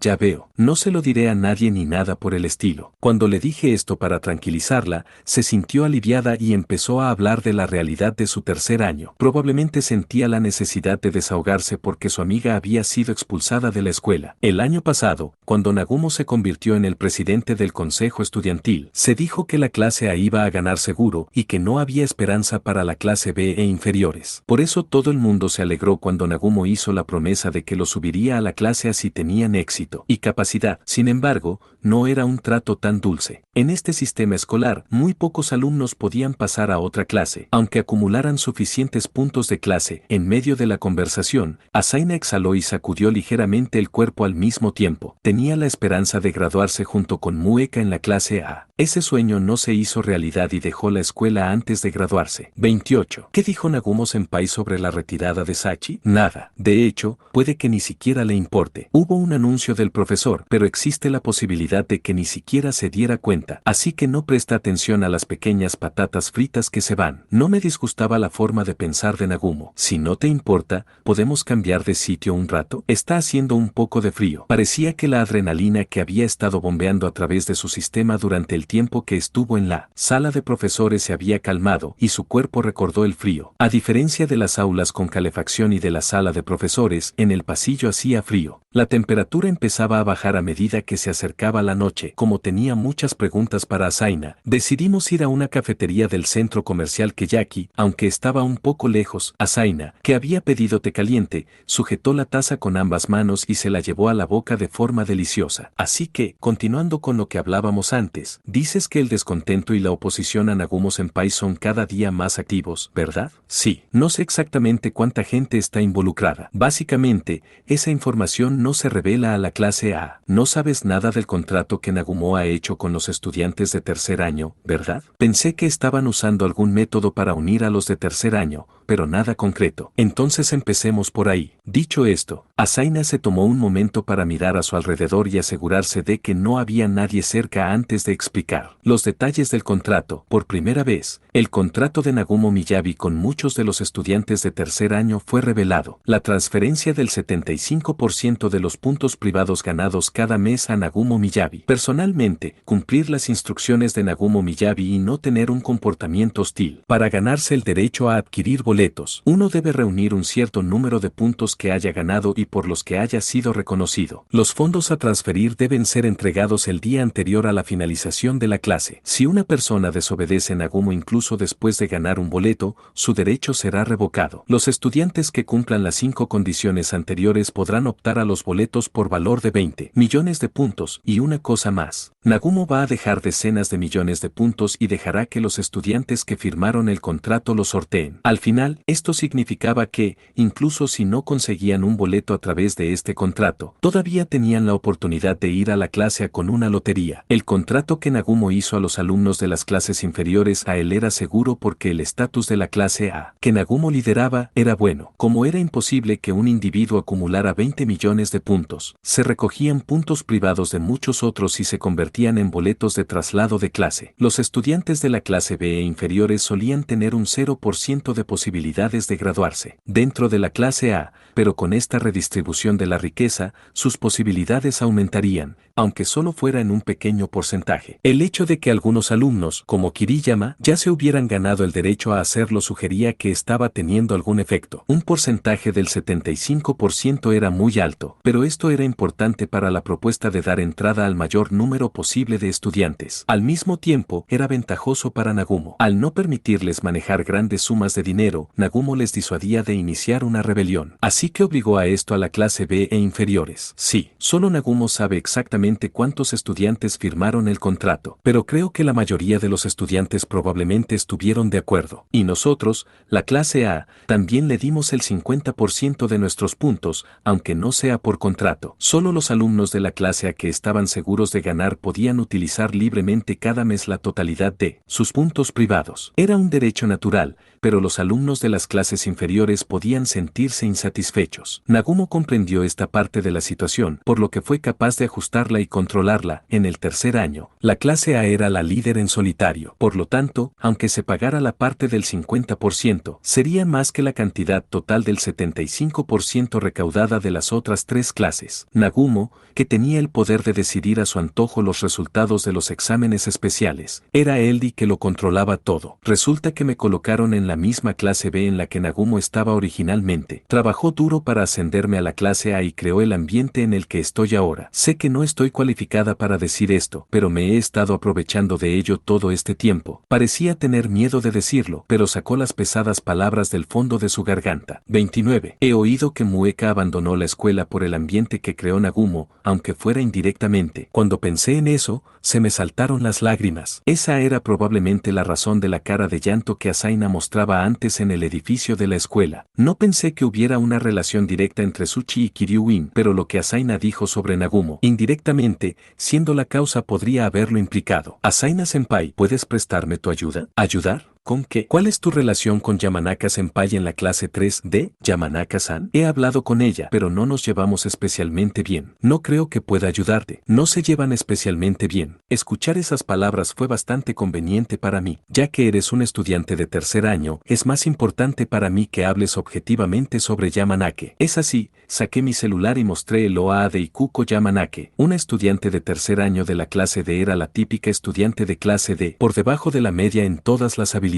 Ya veo, no se lo diré a nadie ni nada por el estilo. Cuando le dije esto para tranquilizarla, se sintió aliviada y empezó a hablar de la realidad de su tercer año. Probablemente sentía la necesidad de desahogarse porque su amiga había sido expulsada de la escuela. El año pasado, cuando Nagumo se convirtió en el presidente del consejo estudiantil, se dijo que la clase A iba a ganar seguro y que no había esperanza para la clase B e inferiores. Por eso todo el mundo se alegró cuando Nagumo hizo la promesa de que lo subiría a la clase A si tenían éxito y capacidad. Sin embargo, no era un trato tan dulce. En este sistema escolar, muy pocos alumnos podían pasar a otra clase, aunque acumularan suficientes puntos de clase. En medio de la conversación, Azaina exhaló y sacudió ligeramente el cuerpo al mismo tiempo. Tenía la esperanza de graduarse junto con Mueka en la clase A. Ese sueño no se hizo realidad y dejó la escuela antes de graduarse. 28. ¿Qué dijo Nagumo Senpai sobre la retirada de Sachi? Nada. De hecho, puede que ni siquiera le importe. Hubo un anuncio del profesor, pero existe la posibilidad de que ni siquiera se diera cuenta, así que no presta atención a las pequeñas patatas fritas que se van. No me disgustaba la forma de pensar de Nagumo. Si no te importa, ¿podemos cambiar de sitio un rato? Está haciendo un poco de frío. Parecía que la adrenalina que había estado bombeando a través de su sistema durante el tiempo que estuvo en la sala de profesores se había calmado y su cuerpo recordó el frío. A diferencia de las aulas con calefacción y de la sala de profesores, en el pasillo hacía frío. La temperatura empezaba a bajar a medida que se acercaba la noche. Como tenía muchas preguntas para Azaina, decidimos ir a una cafetería del centro comercial Keyaki, aunque estaba un poco lejos. Azaina, que había pedido té caliente, sujetó la taza con ambas manos y se la llevó a la boca de forma deliciosa. Así que, continuando con lo que hablábamos antes, dices que el descontento y la oposición a Nagumo Senpai son cada día más activos, ¿verdad? Sí, no sé exactamente cuánta gente está involucrada. Básicamente, esa información no se revela a la clase A. No sabes nada del contrato que Nagumo ha hecho con los estudiantes de tercer año, ¿verdad? Pensé que estaban usando algún método para unir a los de tercer año, pero nada concreto. Entonces empecemos por ahí. Dicho esto, Asaina se tomó un momento para mirar a su alrededor y asegurarse de que no había nadie cerca antes de explicar los detalles del contrato. Por primera vez, el contrato de Nagumo Miyabi con muchos de los estudiantes de tercer año fue revelado. La transferencia del 75% de los puntos privados ganados cada mes a Nagumo Miyabi. Personalmente, cumplir las instrucciones de Nagumo Miyabi y no tener un comportamiento hostil. Para ganarse el derecho a adquirir boletos, uno debe reunir un cierto número de puntos que haya ganado y por los que haya sido reconocido. Los fondos a transferir deben ser entregados el día anterior a la finalización de la clase. Si una persona desobedece a Nagumo incluso después de ganar un boleto, su derecho será revocado. Los estudiantes que cumplan las 5 condiciones anteriores podrán optar a los boletos por valor de 20 millones de puntos. Y una cosa más, Nagumo va a dejar decenas de millones de puntos y dejará que los estudiantes que firmaron el contrato lo sorteen. Al final, esto significaba que, incluso si no conseguían un boleto a través de este contrato, todavía tenían la oportunidad de ir a la clase A con una lotería. El contrato que Nagumo hizo a los alumnos de las clases inferiores a él era seguro porque el estatus de la clase A, que Nagumo lideraba, era bueno. Como era imposible que un individuo acumulara 20 millones de puntos, se recogían puntos privados de muchos otros y se convertían en boletos de traslado de clase. Los estudiantes de la clase B e inferiores solían tener un 0% de posibilidades de graduarse dentro de la clase A, pero con esta redistribución de la riqueza, sus posibilidades aumentarían, aunque solo fuera en un pequeño porcentaje. El hecho de que algunos alumnos, como Kiriyama, ya se hubieran ganado el derecho a hacerlo sugería que estaba teniendo algún efecto. Un porcentaje del 75% era muy alto, pero esto era importante para la propuesta de dar entrada al mayor número posible de estudiantes. Al mismo tiempo, era ventajoso para Nagumo. Al no permitirles manejar grandes sumas de dinero, Nagumo les disuadía de iniciar una rebelión. Así que obligó a esto a la clase B e inferiores. Sí, solo Nagumo sabe exactamente cuántos estudiantes firmaron el contrato, pero creo que la mayoría de los estudiantes probablemente estuvieron de acuerdo. Y nosotros, la clase A, también le dimos el 50% de nuestros puntos, aunque no sea por contrato. Solo los alumnos de la clase A que estaban seguros de ganar podían utilizar libremente cada mes la totalidad de sus puntos privados. Era un derecho natural, pero los alumnos de las clases inferiores podían sentirse insatisfechos. Nagumo comprendió esta parte de la situación, por lo que fue capaz de ajustarla y controlarla. En el tercer año, la clase A era la líder en solitario. Por lo tanto, aunque se pagara la parte del 50%, sería más que la cantidad total del 75% recaudada de las otras 3 clases. Nagumo, que tenía el poder de decidir a su antojo los resultados de los exámenes especiales, era él y que lo controlaba todo. Resulta que me colocaron en la misma clase B en la que Nagumo estaba originalmente. Trabajó duro para ascenderme a la clase A y creó el ambiente en el que estoy ahora. Sé que no estoy cualificada para decir esto, pero me he estado aprovechando de ello todo este tiempo. Parecía tener miedo de decirlo, pero sacó las pesadas palabras del fondo de su garganta. 29. He oído que Mueka abandonó la escuela por el ambiente que creó Nagumo, aunque fuera indirectamente. Cuando pensé en eso, se me saltaron las lágrimas. Esa era probablemente la razón de la cara de llanto que Asaina mostraba antes en el edificio de la escuela. No pensé que hubiera una relación directa entre Tsuchi y Kiryuin, pero lo que Asaina dijo sobre Nagumo, indirectamente, siendo la causa podría haberlo implicado. Asaina-senpai, ¿puedes prestarme tu ayuda? ¿Ayudar? ¿Con qué? ¿Cuál es tu relación con Yamanaka-senpai en la clase 3D? ¿Yamanaka-san? He hablado con ella, pero no nos llevamos especialmente bien. No creo que pueda ayudarte. No se llevan especialmente bien. Escuchar esas palabras fue bastante conveniente para mí. Ya que eres un estudiante de tercer año, es más importante para mí que hables objetivamente sobre Yamanake. Es así, saqué mi celular y mostré el OA de Ikuko Yamanake. Una estudiante de tercer año de la clase D era la típica estudiante de clase D, por debajo de la media en todas las habilidades.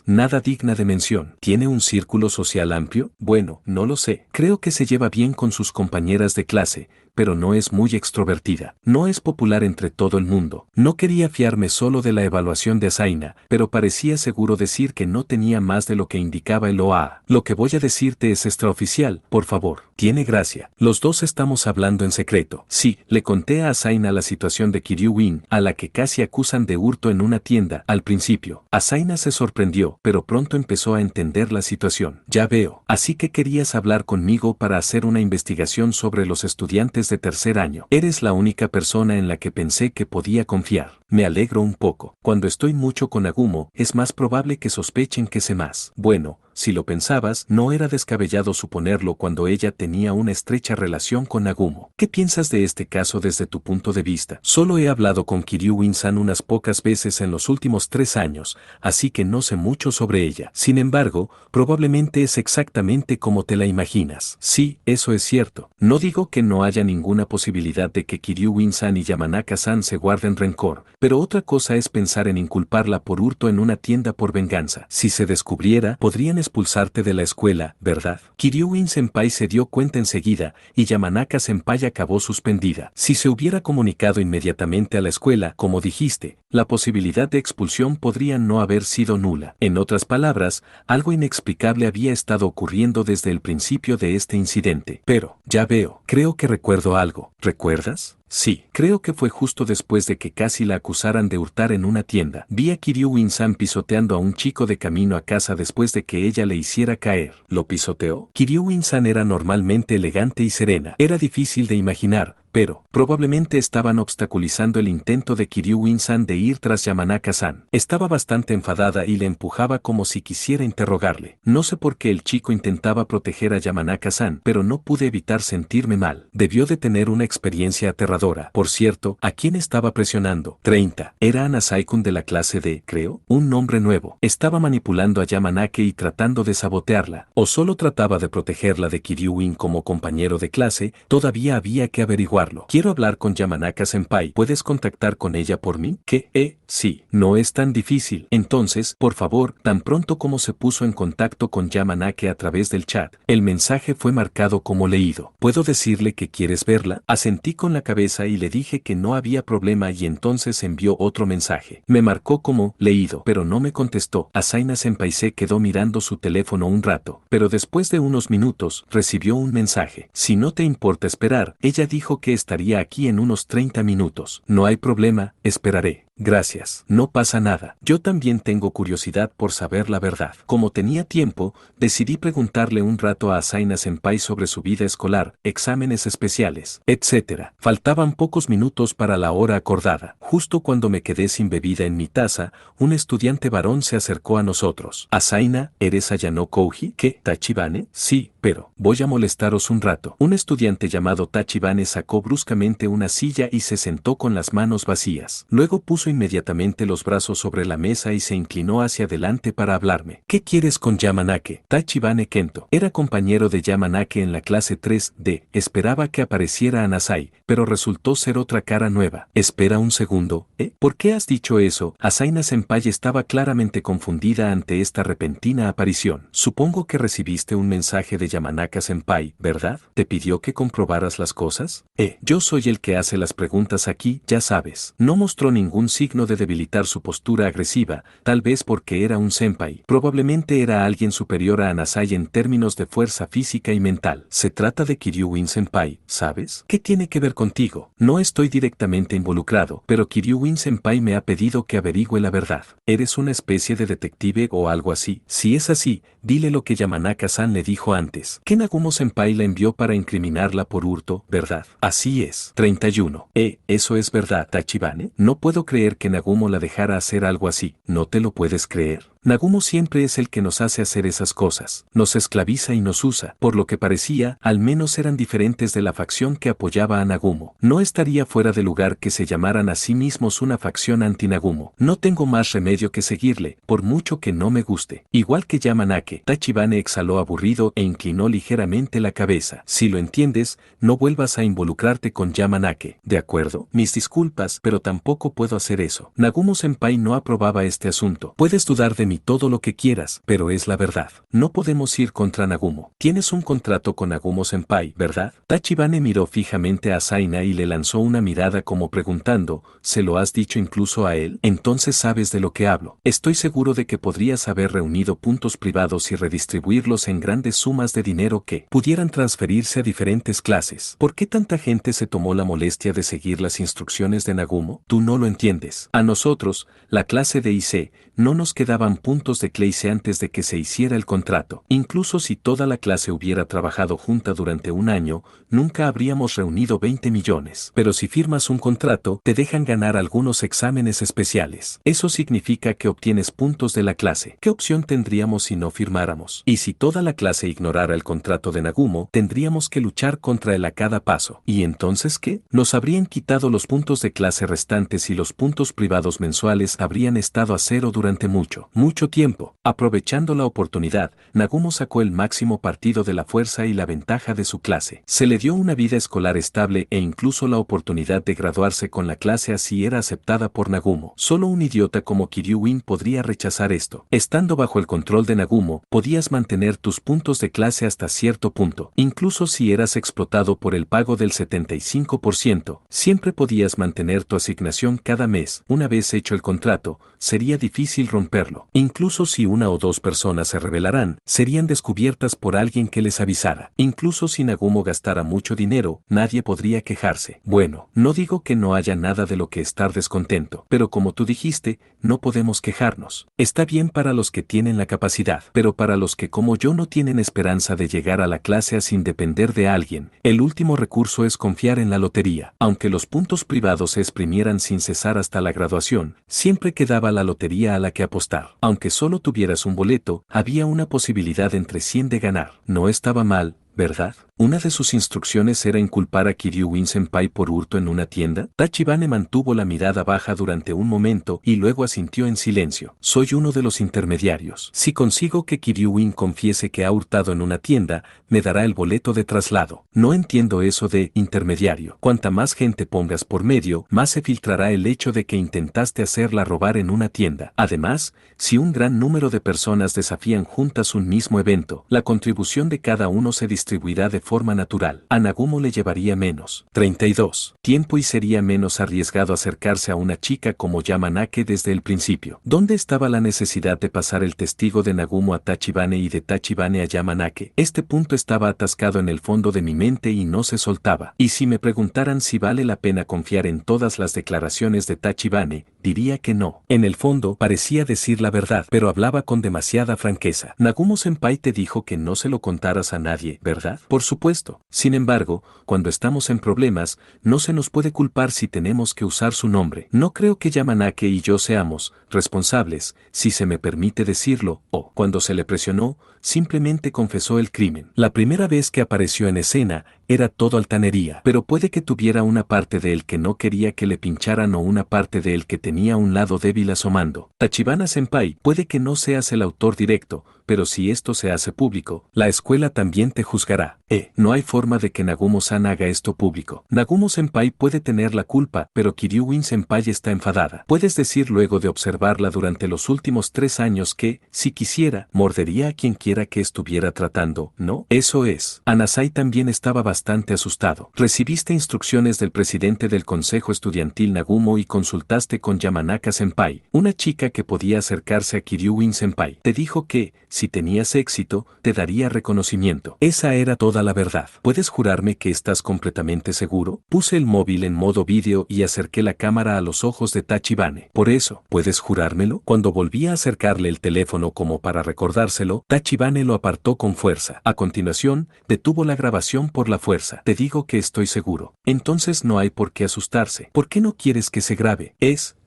Nada digna de mención. ¿Tiene un círculo social amplio? Bueno, no lo sé. Creo que se lleva bien con sus compañeras de clase, pero no es muy extrovertida. No es popular entre todo el mundo. No quería fiarme solo de la evaluación de Asaina, pero parecía seguro decir que no tenía más de lo que indicaba el OA. Lo que voy a decirte es extraoficial, por favor. Tiene gracia. Los dos estamos hablando en secreto. Sí, le conté a Asaina la situación de Kiryuin, a la que casi acusan de hurto en una tienda, al principio. Asaina se sorprendió, pero pronto empezó a entender la situación. Ya veo. Así que querías hablar conmigo para hacer una investigación sobre los estudiantes de tercer año. Eres la única persona en la que pensé que podía confiar. Me alegro un poco. Cuando estoy mucho con Nagumo, es más probable que sospechen que sé más. Bueno, si lo pensabas, no era descabellado suponerlo cuando ella tenía una estrecha relación con Nagumo. ¿Qué piensas de este caso desde tu punto de vista? Solo he hablado con Kiryu-in-san unas pocas veces en los últimos 3 años, así que no sé mucho sobre ella. Sin embargo, probablemente es exactamente como te la imaginas. Sí, eso es cierto. No digo que no haya ninguna posibilidad de que Kiryu-in-san y Yamanaka-san se guarden rencor, pero otra cosa es pensar en inculparla por hurto en una tienda por venganza. Si se descubriera, podrían expulsarte de la escuela, ¿verdad? Kiryu-in-senpai se dio cuenta enseguida, y Yamanaka-senpai acabó suspendida. Si se hubiera comunicado inmediatamente a la escuela, como dijiste, la posibilidad de expulsión podría no haber sido nula. En otras palabras, algo inexplicable había estado ocurriendo desde el principio de este incidente. Pero, ya veo, creo que recuerdo algo. ¿Recuerdas? Sí, creo que fue justo después de que casi la acusaran de hurtar en una tienda. Vi a Kiryu-in-san pisoteando a un chico de camino a casa después de que ella le hiciera caer. ¿Lo pisoteó? Kiryu-in-san era normalmente elegante y serena. Era difícil de imaginar, pero probablemente estaban obstaculizando el intento de Kiryu-in-san de ir tras Yamanaka-san. Estaba bastante enfadada y le empujaba como si quisiera interrogarle. No sé por qué el chico intentaba proteger a Yamanaka-san, pero no pude evitar sentirme mal. Debió de tener una experiencia aterradora. Por cierto, ¿a quién estaba presionando? 30. Era Anasai-kun de la clase D, creo, un nombre nuevo. Estaba manipulando a Yamanake y tratando de sabotearla. O solo trataba de protegerla de Kiryu-in como compañero de clase, todavía había que averiguarlo. Quiero hablar con Yamanaka-senpai. ¿Puedes contactar con ella por mí? ¿Qué? Sí. No es tan difícil. Entonces, por favor, tan pronto como se puso en contacto con Yamanake a través del chat, el mensaje fue marcado como leído. ¿Puedo decirle que quieres verla? Asentí con la cabeza y le dije que no había problema y entonces envió otro mensaje. Me marcó como leído, pero no me contestó. Asaina-senpai se quedó mirando su teléfono un rato, pero después de unos minutos recibió un mensaje. Si no te importa esperar, ella dijo que estaría aquí en unos 30 minutos. No hay problema, esperaré. Gracias. No pasa nada. Yo también tengo curiosidad por saber la verdad. Como tenía tiempo, decidí preguntarle un rato a Asaina-senpai sobre su vida escolar, exámenes especiales, etc. Faltaban pocos minutos para la hora acordada. Justo cuando me quedé sin bebida en mi taza, un estudiante varón se acercó a nosotros. Asaina, ¿eres Ayano Kouji? ¿Qué? ¿Tachibane? Sí, pero voy a molestaros un rato. Un estudiante llamado Tachibane sacó bruscamente una silla y se sentó con las manos vacías. Luego puso inmediatamente los brazos sobre la mesa y se inclinó hacia adelante para hablarme. ¿Qué quieres con Yamanake? Tachibane Kento. Era compañero de Yamanake en la clase 3D. Esperaba que apareciera Anasai, pero resultó ser otra cara nueva. Espera un segundo, ¿eh? ¿Por qué has dicho eso? Asaina-senpai estaba claramente confundida ante esta repentina aparición. Supongo que recibiste un mensaje de Yamanaka-senpai, ¿verdad? ¿Te pidió que comprobaras las cosas? Yo soy el que hace las preguntas aquí, ya sabes. No mostró ningún signo de debilitar su postura agresiva, tal vez porque era un senpai. Probablemente era alguien superior a Anasai en términos de fuerza física y mental. Se trata de Kiryu-in senpai, ¿sabes? ¿Qué tiene que ver contigo? No estoy directamente involucrado, pero Kiryu-in senpai me ha pedido que averigüe la verdad. ¿Eres una especie de detective o algo así? Si es así, dile lo que Yamanaka-san le dijo antes. Que Nagumo senpai la envió para incriminarla por hurto, ¿verdad? Así es. 31. Eso es verdad, Tachibane. No puedo creer que Nagumo la dejara hacer algo así. ¿No te lo puedes creer? Nagumo siempre es el que nos hace hacer esas cosas. Nos esclaviza y nos usa. Por lo que parecía, al menos eran diferentes de la facción que apoyaba a Nagumo. No estaría fuera de lugar que se llamaran a sí mismos una facción anti-Nagumo. No tengo más remedio que seguirle, por mucho que no me guste. Igual que Yamanake, Tachibane exhaló aburrido e inclinó ligeramente la cabeza. Si lo entiendes, no vuelvas a involucrarte con Yamanake. ¿De acuerdo? Mis disculpas, pero tampoco puedo hacer eso. Nagumo-senpai no aprobaba este asunto. Puedes dudar de mí todo lo que quieras, pero es la verdad. No podemos ir contra Nagumo. Tienes un contrato con Nagumo-senpai, ¿verdad? Tachibane miró fijamente a Asaina y le lanzó una mirada como preguntando, ¿se lo has dicho incluso a él? Entonces sabes de lo que hablo. Estoy seguro de que podrías haber reunido puntos privados y redistribuirlos en grandes sumas de dinero que pudieran transferirse a diferentes clases. ¿Por qué tanta gente se tomó la molestia de seguir las instrucciones de Nagumo? Tú no lo entiendes. A nosotros, la clase de IC, no nos quedaban puntos de clase antes de que se hiciera el contrato. Incluso si toda la clase hubiera trabajado junta durante un año, nunca habríamos reunido 20 millones. Pero si firmas un contrato, te dejan ganar algunos exámenes especiales. Eso significa que obtienes puntos de la clase. ¿Qué opción tendríamos si no firmáramos? Y si toda la clase ignorara el contrato de Nagumo, tendríamos que luchar contra él a cada paso. ¿Y entonces qué? Nos habrían quitado los puntos de clase restantes y los puntos privados mensuales habrían estado a cero durante mucho tiempo. Aprovechando la oportunidad, Nagumo sacó el máximo partido de la fuerza y la ventaja de su clase. Se le dio una vida escolar estable e incluso la oportunidad de graduarse con la clase así era aceptada por Nagumo. Solo un idiota como Kiryu-in podría rechazar esto. Estando bajo el control de Nagumo, podías mantener tus puntos de clase hasta cierto punto. Incluso si eras explotado por el pago del 75%, siempre podías mantener tu asignación cada mes. Una vez hecho el contrato, sería difícil romperlo. Incluso si una o dos personas se rebelaran, serían descubiertas por alguien que les avisara. Incluso si Nagumo gastara mucho dinero, nadie podría quejarse. Bueno, no digo que no haya nada de lo que estar descontento, pero como tú dijiste, no podemos quejarnos. Está bien para los que tienen la capacidad, pero para los que como yo no tienen esperanza de llegar a la clase sin depender de alguien, el último recurso es confiar en la lotería. Aunque los puntos privados se exprimieran sin cesar hasta la graduación, siempre quedaba la lotería a la que apostar. Aunque solo tuvieras un boleto, había una posibilidad entre 100 de ganar. No estaba mal, ¿verdad? Una de sus instrucciones era inculpar a Kiryu-in Senpai por hurto en una tienda. Tachibane mantuvo la mirada baja durante un momento y luego asintió en silencio. Soy uno de los intermediarios. Si consigo que Kiryu-in confiese que ha hurtado en una tienda, me dará el boleto de traslado. No entiendo eso de intermediario. Cuanta más gente pongas por medio, más se filtrará el hecho de que intentaste hacerla robar en una tienda. Además, si un gran número de personas desafían juntas un mismo evento, la contribución de cada uno se distribuirá de forma natural. A Nagumo le llevaría menos 32 tiempo y sería menos arriesgado acercarse a una chica como Yamanake desde el principio. ¿Dónde estaba la necesidad de pasar el testigo de Nagumo a Tachibane y de Tachibane a Yamanake? Este punto estaba atascado en el fondo de mi mente y no se soltaba. Y si me preguntaran si vale la pena confiar en todas las declaraciones de Tachibane, diría que no. En el fondo, parecía decir la verdad, pero hablaba con demasiada franqueza. Nagumo Senpai te dijo que no se lo contaras a nadie, ¿verdad? Por supuesto. Sin embargo, cuando estamos en problemas, no se nos puede culpar si tenemos que usar su nombre. No creo que Yamanake y yo seamos responsables, si se me permite decirlo, o, cuando se le presionó, simplemente confesó el crimen. La primera vez que apareció en escena, era todo altanería, pero puede que tuviera una parte de él que no quería que le pincharan o una parte de él que tenía un lado débil asomando. Tachibana Senpai, puede que no seas el autor directo, pero si esto se hace público, la escuela también te juzgará. No hay forma de que Nagumo-san haga esto público. Nagumo Senpai puede tener la culpa, pero Kiryu-in Senpai está enfadada. Puedes decir luego de observarla durante los últimos 3 años que, si quisiera, mordería a quien quiera que estuviera tratando, ¿no? Eso es. Anasai también estaba bastante asustado. Recibiste instrucciones del presidente del consejo estudiantil Nagumo y consultaste con Yamanaka Senpai, una chica que podía acercarse a Kiryu-in Senpai. Te dijo que, si tenías éxito, te daría reconocimiento. Esa era toda la verdad. ¿Puedes jurarme que estás completamente seguro? Puse el móvil en modo vídeo y acerqué la cámara a los ojos de Tachibane. Por eso, ¿puedes jurármelo? Cuando volví a acercarle el teléfono como para recordárselo, Tachibane lo apartó con fuerza. A continuación, detuvo la grabación por la fuerza. Te digo que estoy seguro. Entonces no hay por qué asustarse. ¿Por qué no quieres que se grabe?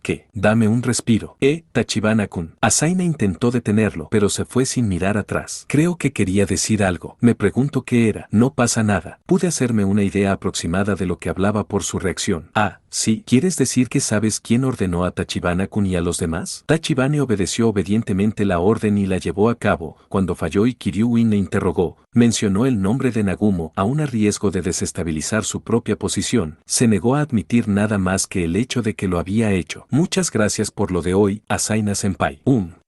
¿Qué? Dame un respiro. Tachibana-kun. Asaina intentó detenerlo, pero se fue sin mirar atrás. Creo que quería decir algo. Me pregunto qué era. No pasa nada. Pude hacerme una idea aproximada de lo que hablaba por su reacción. Sí. ¿Quieres decir que sabes quién ordenó a Tachibana-kun y a los demás? Tachibane obedeció obedientemente la orden y la llevó a cabo. Cuando falló y Kiryu-in le interrogó, mencionó el nombre de Nagumo, aún a riesgo de desestabilizar su propia posición. Se negó a admitir nada más que el hecho de que lo había hecho. Muchas gracias por lo de hoy, Asaina Senpai.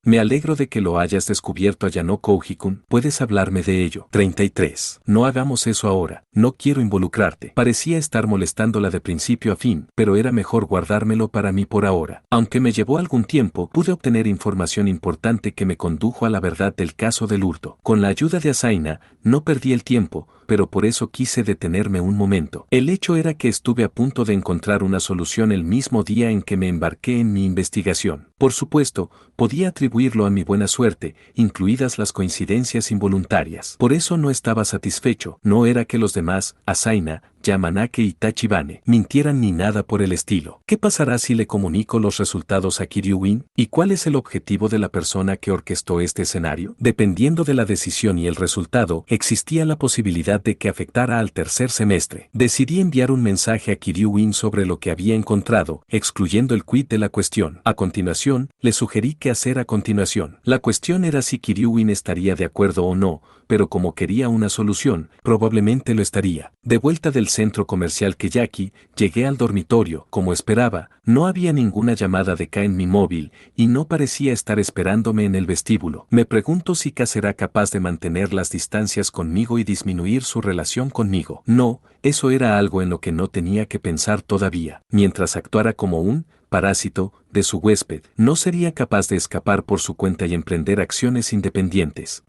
Me alegro de que lo hayas descubierto a Yano Kouji-kun. ¿Puedes hablarme de ello? 33. No hagamos eso ahora. No quiero involucrarte. Parecía estar molestándola de principio a fin, pero era mejor guardármelo para mí por ahora. Aunque me llevó algún tiempo, pude obtener información importante que me condujo a la verdad del caso del hurto. Con la ayuda de Asaina, no perdí el tiempo, pero por eso quise detenerme un momento. El hecho era que estuve a punto de encontrar una solución el mismo día en que me embarqué en mi investigación. Por supuesto, podía atribuirlo a mi buena suerte, incluidas las coincidencias involuntarias. Por eso no estaba satisfecho. No era que los demás, Asaina, Yamanake y Tachibane, mintieran ni nada por el estilo. ¿Qué pasará si le comunico los resultados a Kiryuin? ¿Y cuál es el objetivo de la persona que orquestó este escenario? Dependiendo de la decisión y el resultado, existía la posibilidad de que afectara al tercer semestre. Decidí enviar un mensaje a Kiryuin sobre lo que había encontrado, excluyendo el quid de la cuestión. A continuación, le sugerí qué hacer a continuación. La cuestión era si Kiryuin estaría de acuerdo o no, pero como quería una solución, probablemente lo estaría. De vuelta del centro comercial Keyaki, llegué al dormitorio. Como esperaba, no había ninguna llamada de Ka en mi móvil, y no parecía estar esperándome en el vestíbulo. Me pregunto si Ka será capaz de mantener las distancias conmigo y disminuir su relación conmigo. No, eso era algo en lo que no tenía que pensar todavía. Mientras actuara como un parásito de su huésped, no sería capaz de escapar por su cuenta y emprender acciones independientes.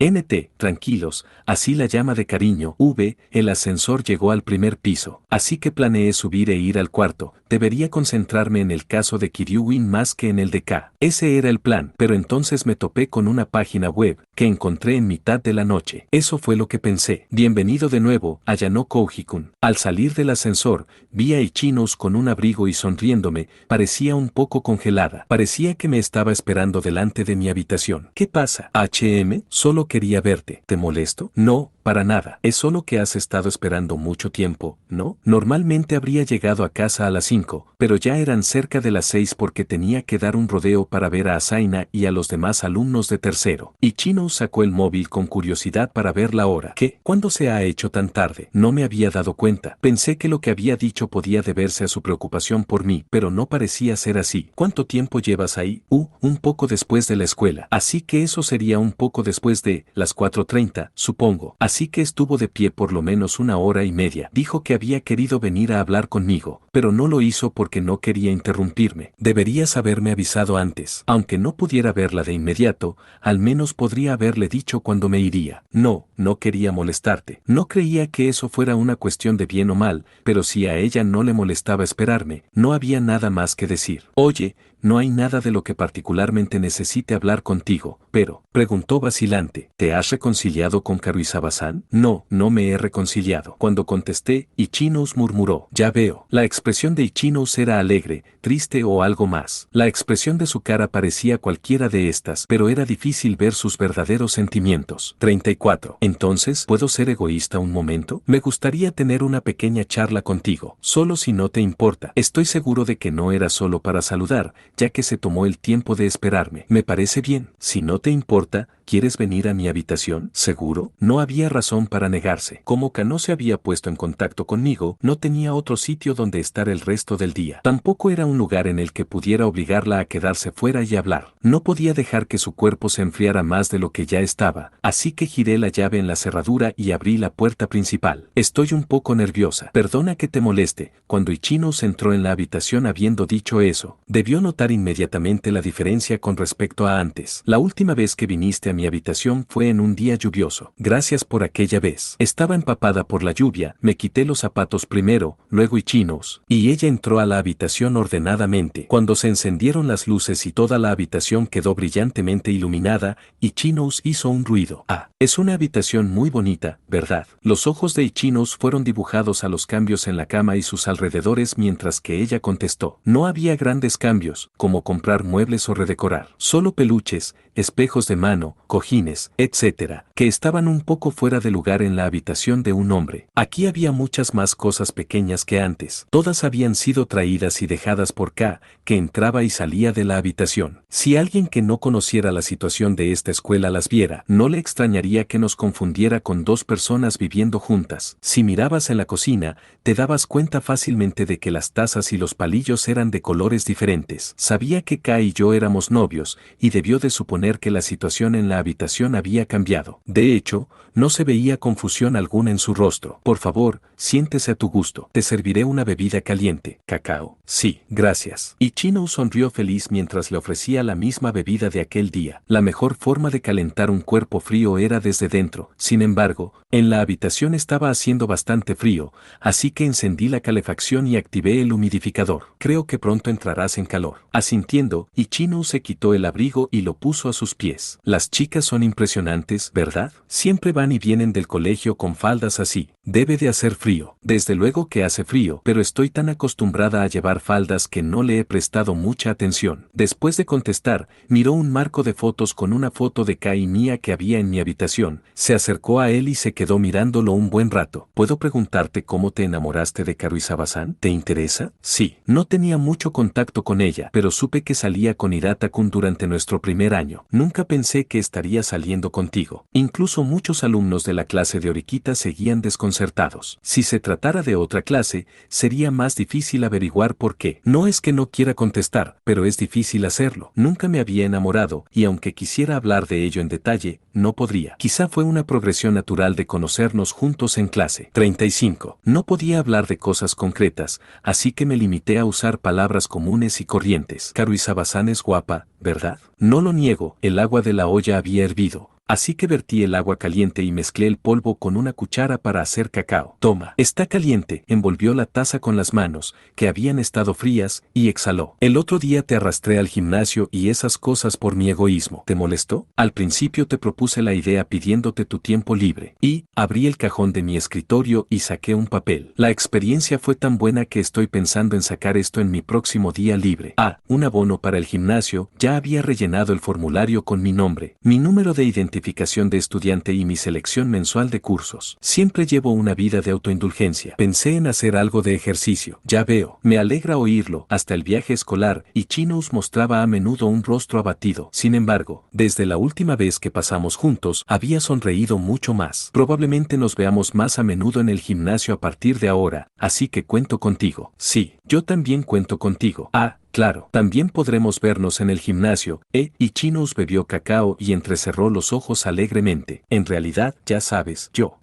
Tranquilos, así la llama de cariño. El ascensor llegó al primer piso, así que planeé subir e ir al cuarto. Debería concentrarme en el caso de Kiryuin más que en el de Ka. Ese era el plan, pero entonces me topé con una página web que encontré en mitad de la noche. Eso fue lo que pensé. Bienvenido de nuevo, Ayano Kouji-kun. Al salir del ascensor, vi a Ichinos con un abrigo y sonriéndome. Parecía un poco congelada. Parecía que me estaba esperando delante de mi habitación. ¿Qué pasa? Solo quería verte. ¿Te molesto? No, para nada. Es solo que has estado esperando mucho tiempo, ¿no? Normalmente habría llegado a casa a las 5, pero ya eran cerca de las 6 porque tenía que dar un rodeo para ver a Asaina y a los demás alumnos de tercero. Ichino sacó el móvil con curiosidad para ver la hora. ¿Qué? ¿Cuándo se ha hecho tan tarde? No me había dado cuenta. Pensé que lo que había dicho podía deberse a su preocupación por mí, pero no parecía ser así. ¿Cuánto tiempo llevas ahí? Un poco después de la escuela. Así que eso sería un poco después de las 4:30, supongo. Así que estuvo de pie por lo menos 1 hora y media. Dijo que había querido venir a hablar conmigo, pero no lo hizo porque no quería interrumpirme. Deberías haberme avisado antes. Aunque no pudiera verla de inmediato, al menos podría haberle dicho cuándo me iría. No quería molestarte. No creía que eso fuera una cuestión de bien o mal, pero si a ella no le molestaba esperarme, no había nada más que decir. Oye, no hay nada de lo que particularmente necesite hablar contigo, pero, preguntó vacilante, ¿te has reconciliado con Karuizawa-san? No me he reconciliado. Cuando contesté, Ichinos murmuró, ya veo. La expresión de Ichinos era alegre, triste o algo más. La expresión de su cara parecía cualquiera de estas, pero era difícil ver sus verdaderos sentimientos. 34. Entonces, ¿puedo ser egoísta un momento? Me gustaría tener una pequeña charla contigo, solo si no te importa. Estoy seguro de que no era solo para saludar, ya que se tomó el tiempo de esperarme. Me parece bien. Si no te importa, ¿quieres venir a mi habitación? ¿Seguro? No había razón para negarse. Como Ka no se había puesto en contacto conmigo, no tenía otro sitio donde estar el resto del día. Tampoco era un lugar en el que pudiera obligarla a quedarse fuera y hablar. No podía dejar que su cuerpo se enfriara más de lo que ya estaba, así que giré la llave en la cerradura y abrí la puerta principal. Estoy un poco nerviosa. Perdona que te moleste. Cuando Ichinos entró en la habitación habiendo dicho eso, debió notar inmediatamente la diferencia con respecto a antes. La última vez que viniste a mi habitación fue en un día lluvioso. Gracias por aquella vez. Estaba empapada por la lluvia, me quité los zapatos primero, luego Ichinos, y ella entró a la habitación ordenadamente. Cuando se encendieron las luces y toda la habitación quedó brillantemente iluminada, Ichinos hizo un ruido. Es una habitación muy bonita, ¿verdad? Los ojos de Ichinos fueron dibujados a los cambios en la cama y sus alrededores mientras que ella contestó. No había grandes cambios, como comprar muebles o redecorar. Solo peluches, espejos de mano, cojines, etc., que estaban un poco fuera de lugar en la habitación de un hombre. Aquí había muchas más cosas pequeñas que antes. Todas habían sido traídas y dejadas por Ka, que entraba y salía de la habitación. Si alguien que no conociera la situación de esta escuela las viera, no le extrañaría que nos confundiera con dos personas viviendo juntas. Si mirabas en la cocina, te dabas cuenta fácilmente de que las tazas y los palillos eran de colores diferentes. Sabía que Ka y yo éramos novios, y debió de suponer que la situación en la habitación había cambiado. De hecho, no se veía confusión alguna en su rostro. Por favor, siéntese a tu gusto. Te serviré una bebida caliente. ¿Cacao? Sí, gracias. Ichino sonrió feliz mientras le ofrecía la misma bebida de aquel día. La mejor forma de calentar un cuerpo frío era desde dentro. Sin embargo, en la habitación estaba haciendo bastante frío, así que encendí la calefacción y activé el humidificador. Creo que pronto entrarás en calor. Asintiendo, Ichino se quitó el abrigo y lo puso a sus pies. Las chicas son impresionantes, ¿verdad? Siempre van y vienen del colegio con faldas así. Debe de hacer frío. Desde luego que hace frío, pero estoy tan acostumbrada a llevar faldas que no le he prestado mucha atención. Después de contestar, miró un marco de fotos con una foto de Kai y Mia que había en mi habitación. Se acercó a él y se quedó mirándolo un buen rato. ¿Puedo preguntarte cómo te enamoraste de Karuizawa-san? ¿Te interesa? Sí. No tenía mucho contacto con ella, pero supe que salía con Hirata-kun durante nuestro primer año. Nunca pensé que estaría saliendo contigo. Incluso muchos alumnos de la clase de Orikita seguían desconcertados. Si se tratara de otra clase, sería más difícil averiguar por qué. No es que no quiera contestar, pero es difícil hacerlo. Nunca me había enamorado, y aunque quisiera hablar de ello en detalle, no podría. Quizá fue una progresión natural de conocernos juntos en clase. 35. No podía hablar de cosas concretas, así que me limité a usar palabras comunes y corrientes. Karuizawa-san es guapa, ¿verdad? No lo niego, el agua de la olla había hervido. Así que vertí el agua caliente y mezclé el polvo con una cuchara para hacer cacao. Toma, está caliente. Envolvió la taza con las manos, que habían estado frías, y exhaló. El otro día te arrastré al gimnasio y esas cosas por mi egoísmo. ¿Te molestó? Al principio te propuse la idea pidiéndote tu tiempo libre. Y, abrí el cajón de mi escritorio y saqué un papel. La experiencia fue tan buena que estoy pensando en sacar esto en mi próximo día libre. Ah, un abono para el gimnasio. Ya había rellenado el formulario con mi nombre, mi número de identificación de estudiante y mi selección mensual de cursos. Siempre llevo una vida de autoindulgencia. Pensé en hacer algo de ejercicio. Ya veo. Me alegra oírlo. Hasta el viaje escolar, Ichinos mostraba a menudo un rostro abatido. Sin embargo, desde la última vez que pasamos juntos, había sonreído mucho más. Probablemente nos veamos más a menudo en el gimnasio a partir de ahora, así que cuento contigo. Sí, yo también cuento contigo. Ah, claro, también podremos vernos en el gimnasio, Ichinos bebió cacao y entrecerró los ojos alegremente. En realidad, ya sabes, yo.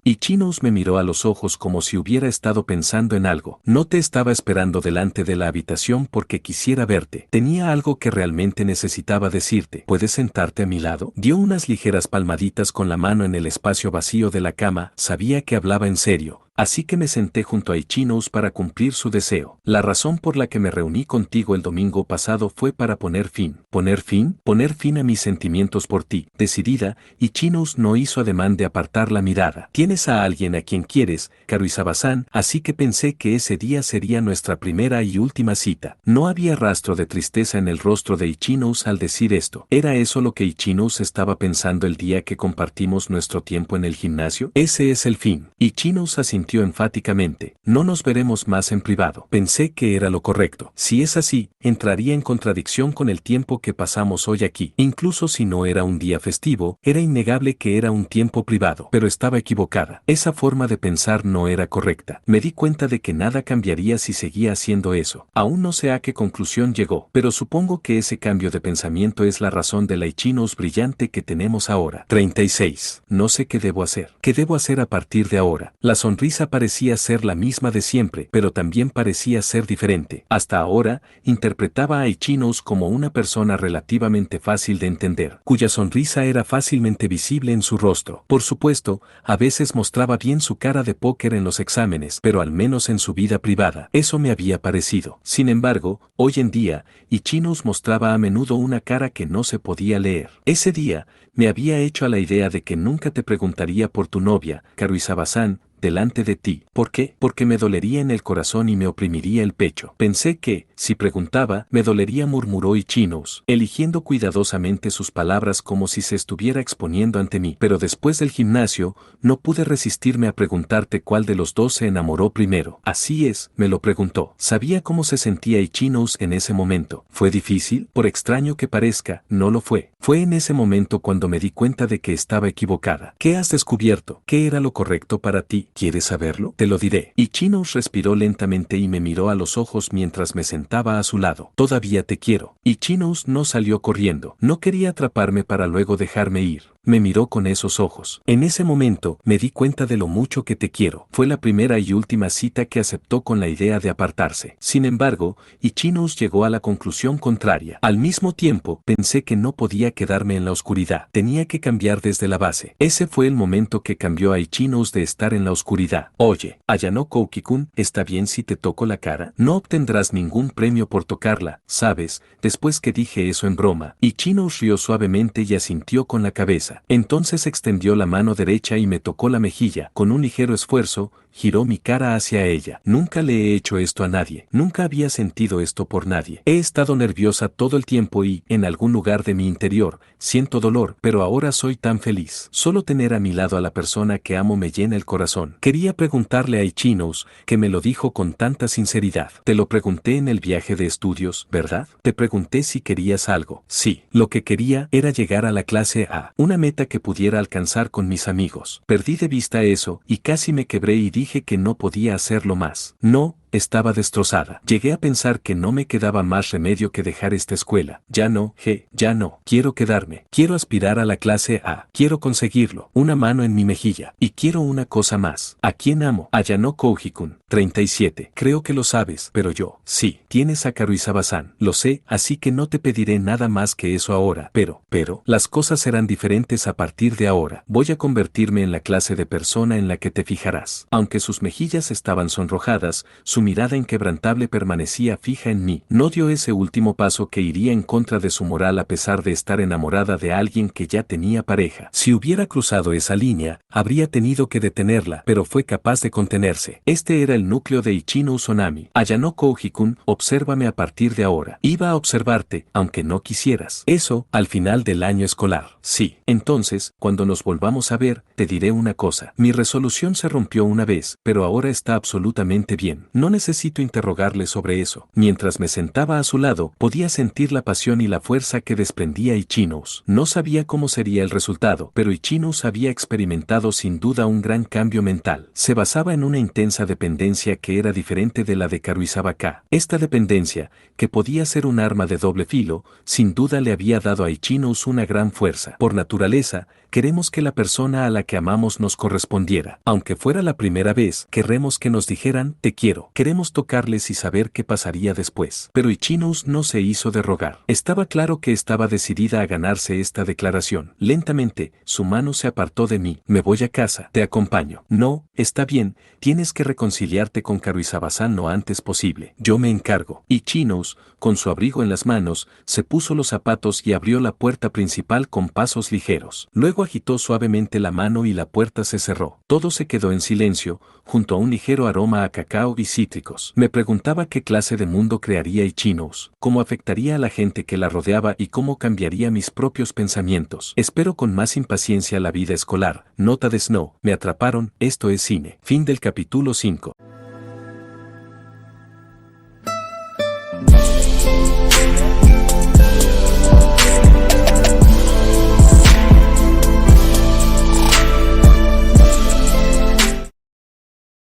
Ichinos me miró a los ojos como si hubiera estado pensando en algo. No te estaba esperando delante de la habitación porque quisiera verte. Tenía algo que realmente necesitaba decirte. ¿Puedes sentarte a mi lado? Dio unas ligeras palmaditas con la mano en el espacio vacío de la cama. Sabía que hablaba en serio. Así que me senté junto a Ichinos para cumplir su deseo. La razón por la que me reuní contigo el domingo pasado fue para poner fin. ¿Poner fin? Poner fin a mis sentimientos por ti. Decidida, Ichinos no hizo ademán de apartar la mirada. Tienes a alguien a quien quieres, Karuizawa-san, así que pensé que ese día sería nuestra primera y última cita. No había rastro de tristeza en el rostro de Ichinos al decir esto. ¿Era eso lo que Ichinos estaba pensando el día que compartimos nuestro tiempo en el gimnasio? Ese es el fin. Ichinos asintió enfáticamente. No nos veremos más en privado. Pensé que era lo correcto. Si es así, entraría en contradicción con el tiempo que pasamos hoy aquí. Incluso si no era un día festivo, era innegable que era un tiempo privado. Pero estaba equivocada. Esa forma de pensar no era correcta. Me di cuenta de que nada cambiaría si seguía haciendo eso. Aún no sé a qué conclusión llegó, pero supongo que ese cambio de pensamiento es la razón de la Ichinos brillante que tenemos ahora. 36. No sé qué debo hacer. ¿Qué debo hacer a partir de ahora? La sonrisa parecía ser la misma de siempre, pero también parecía ser diferente. Hasta ahora, interpretaba a Ichinos como una persona relativamente fácil de entender, cuya sonrisa era fácilmente visible en su rostro. Por supuesto, a veces mostraba bien su cara de póker en los exámenes, pero al menos en su vida privada, eso me había parecido. Sin embargo, hoy en día, Ichinos mostraba a menudo una cara que no se podía leer. Ese día, me había hecho a la idea de que nunca te preguntaría por tu novia, Karuizawa-san, delante de ti. ¿Por qué? Porque me dolería en el corazón y me oprimiría el pecho. Pensé que, si preguntaba, me dolería, murmuró Ichinos, eligiendo cuidadosamente sus palabras como si se estuviera exponiendo ante mí. Pero después del gimnasio, no pude resistirme a preguntarte cuál de los dos se enamoró primero. Así es, me lo preguntó. Sabía cómo se sentía Ichinos en ese momento. ¿Fue difícil? Por extraño que parezca, no lo fue. Fue en ese momento cuando me di cuenta de que estaba equivocada. ¿Qué has descubierto? ¿Qué era lo correcto para ti? ¿Quieres saberlo? Te lo diré. Ichinos respiró lentamente y me miró a los ojos mientras me sentaba a su lado. Todavía te quiero. Ichinos no salió corriendo. No quería atraparme para luego dejarme ir. Me miró con esos ojos. En ese momento, me di cuenta de lo mucho que te quiero. Fue la primera y última cita que aceptó con la idea de apartarse. Sin embargo, Ichinous llegó a la conclusión contraria. Al mismo tiempo, pensé que no podía quedarme en la oscuridad. Tenía que cambiar desde la base. Ese fue el momento que cambió a Ichinous de estar en la oscuridad. Oye, Ayano Kouki-kun, ¿está bien si te toco la cara? No obtendrás ningún premio por tocarla, ¿sabes? Después que dije eso en broma, Ichinous rió suavemente y asintió con la cabeza. Entonces extendió la mano derecha y me tocó la mejilla. Con un ligero esfuerzo, giró mi cara hacia ella. Nunca le he hecho esto a nadie. Nunca había sentido esto por nadie. He estado nerviosa todo el tiempo y, en algún lugar de mi interior, siento dolor, pero ahora soy tan feliz. Solo tener a mi lado a la persona que amo me llena el corazón. Quería preguntarle a Ichinous, que me lo dijo con tanta sinceridad. Te lo pregunté en el viaje de estudios, ¿verdad? Te pregunté si querías algo. Sí, lo que quería era llegar a la clase A, una meta que pudiera alcanzar con mis amigos. Perdí de vista eso y casi me quebré y dije que no podía hacerlo más. No, estaba destrozada. Llegué a pensar que no me quedaba más remedio que dejar esta escuela. Ya no, ya no. Quiero quedarme. Quiero aspirar a la clase A. Quiero conseguirlo. Una mano en mi mejilla. Y quiero una cosa más. ¿A quién amo? Ayano Kouki-kun. 37. Creo que lo sabes, pero yo. Sí, tienes a Karuizawa-san. Lo sé, así que no te pediré nada más que eso ahora. Pero, las cosas serán diferentes a partir de ahora. Voy a convertirme en la clase de persona en la que te fijarás. Aunque sus mejillas estaban sonrojadas, su mirada inquebrantable permanecía fija en mí. No dio ese último paso que iría en contra de su moral a pesar de estar enamorada de alguien que ya tenía pareja. Si hubiera cruzado esa línea, habría tenido que detenerla, pero fue capaz de contenerse. Este era el núcleo de Ichinous Onami. Ayano Kouki-kun, obsérvame a partir de ahora. Iba a observarte, aunque no quisieras. Eso, al final del año escolar. Sí. Entonces, cuando nos volvamos a ver, te diré una cosa. Mi resolución se rompió una vez, pero ahora está absolutamente bien. No necesito interrogarle sobre eso. Mientras me sentaba a su lado, podía sentir la pasión y la fuerza que desprendía Ichinous. No sabía cómo sería el resultado, pero Ichinous había experimentado sin duda un gran cambio mental. Se basaba en una intensa dependencia que era diferente de la de Karuizawa-ka. Esta dependencia, que podía ser un arma de doble filo, sin duda le había dado a Ichinous una gran fuerza. Por naturaleza, queremos que la persona a la que amamos nos correspondiera. Aunque fuera la primera vez, querremos que nos dijeran, te quiero. Queremos tocarles y saber qué pasaría después. Pero Ichinous no se hizo de rogar. Estaba claro que estaba decidida a ganarse esta declaración. Lentamente, su mano se apartó de mí. Me voy a casa. Te acompaño. No, está bien, tienes que reconciliarte con Karuizawa-san lo antes posible. Yo me encargo. Ichinous, con su abrigo en las manos, se puso los zapatos y abrió la puerta principal con pasos ligeros. Luego agitó suavemente la mano y la puerta se cerró. Todo se quedó en silencio, junto a un ligero aroma a cacao y cítricos. Me preguntaba qué clase de mundo crearía Ichinous, cómo afectaría a la gente que la rodeaba y cómo cambiaría mis propios pensamientos. Espero con más impaciencia la vida escolar. Nota de Snow. Me atraparon, esto es cine. Fin del capítulo 5.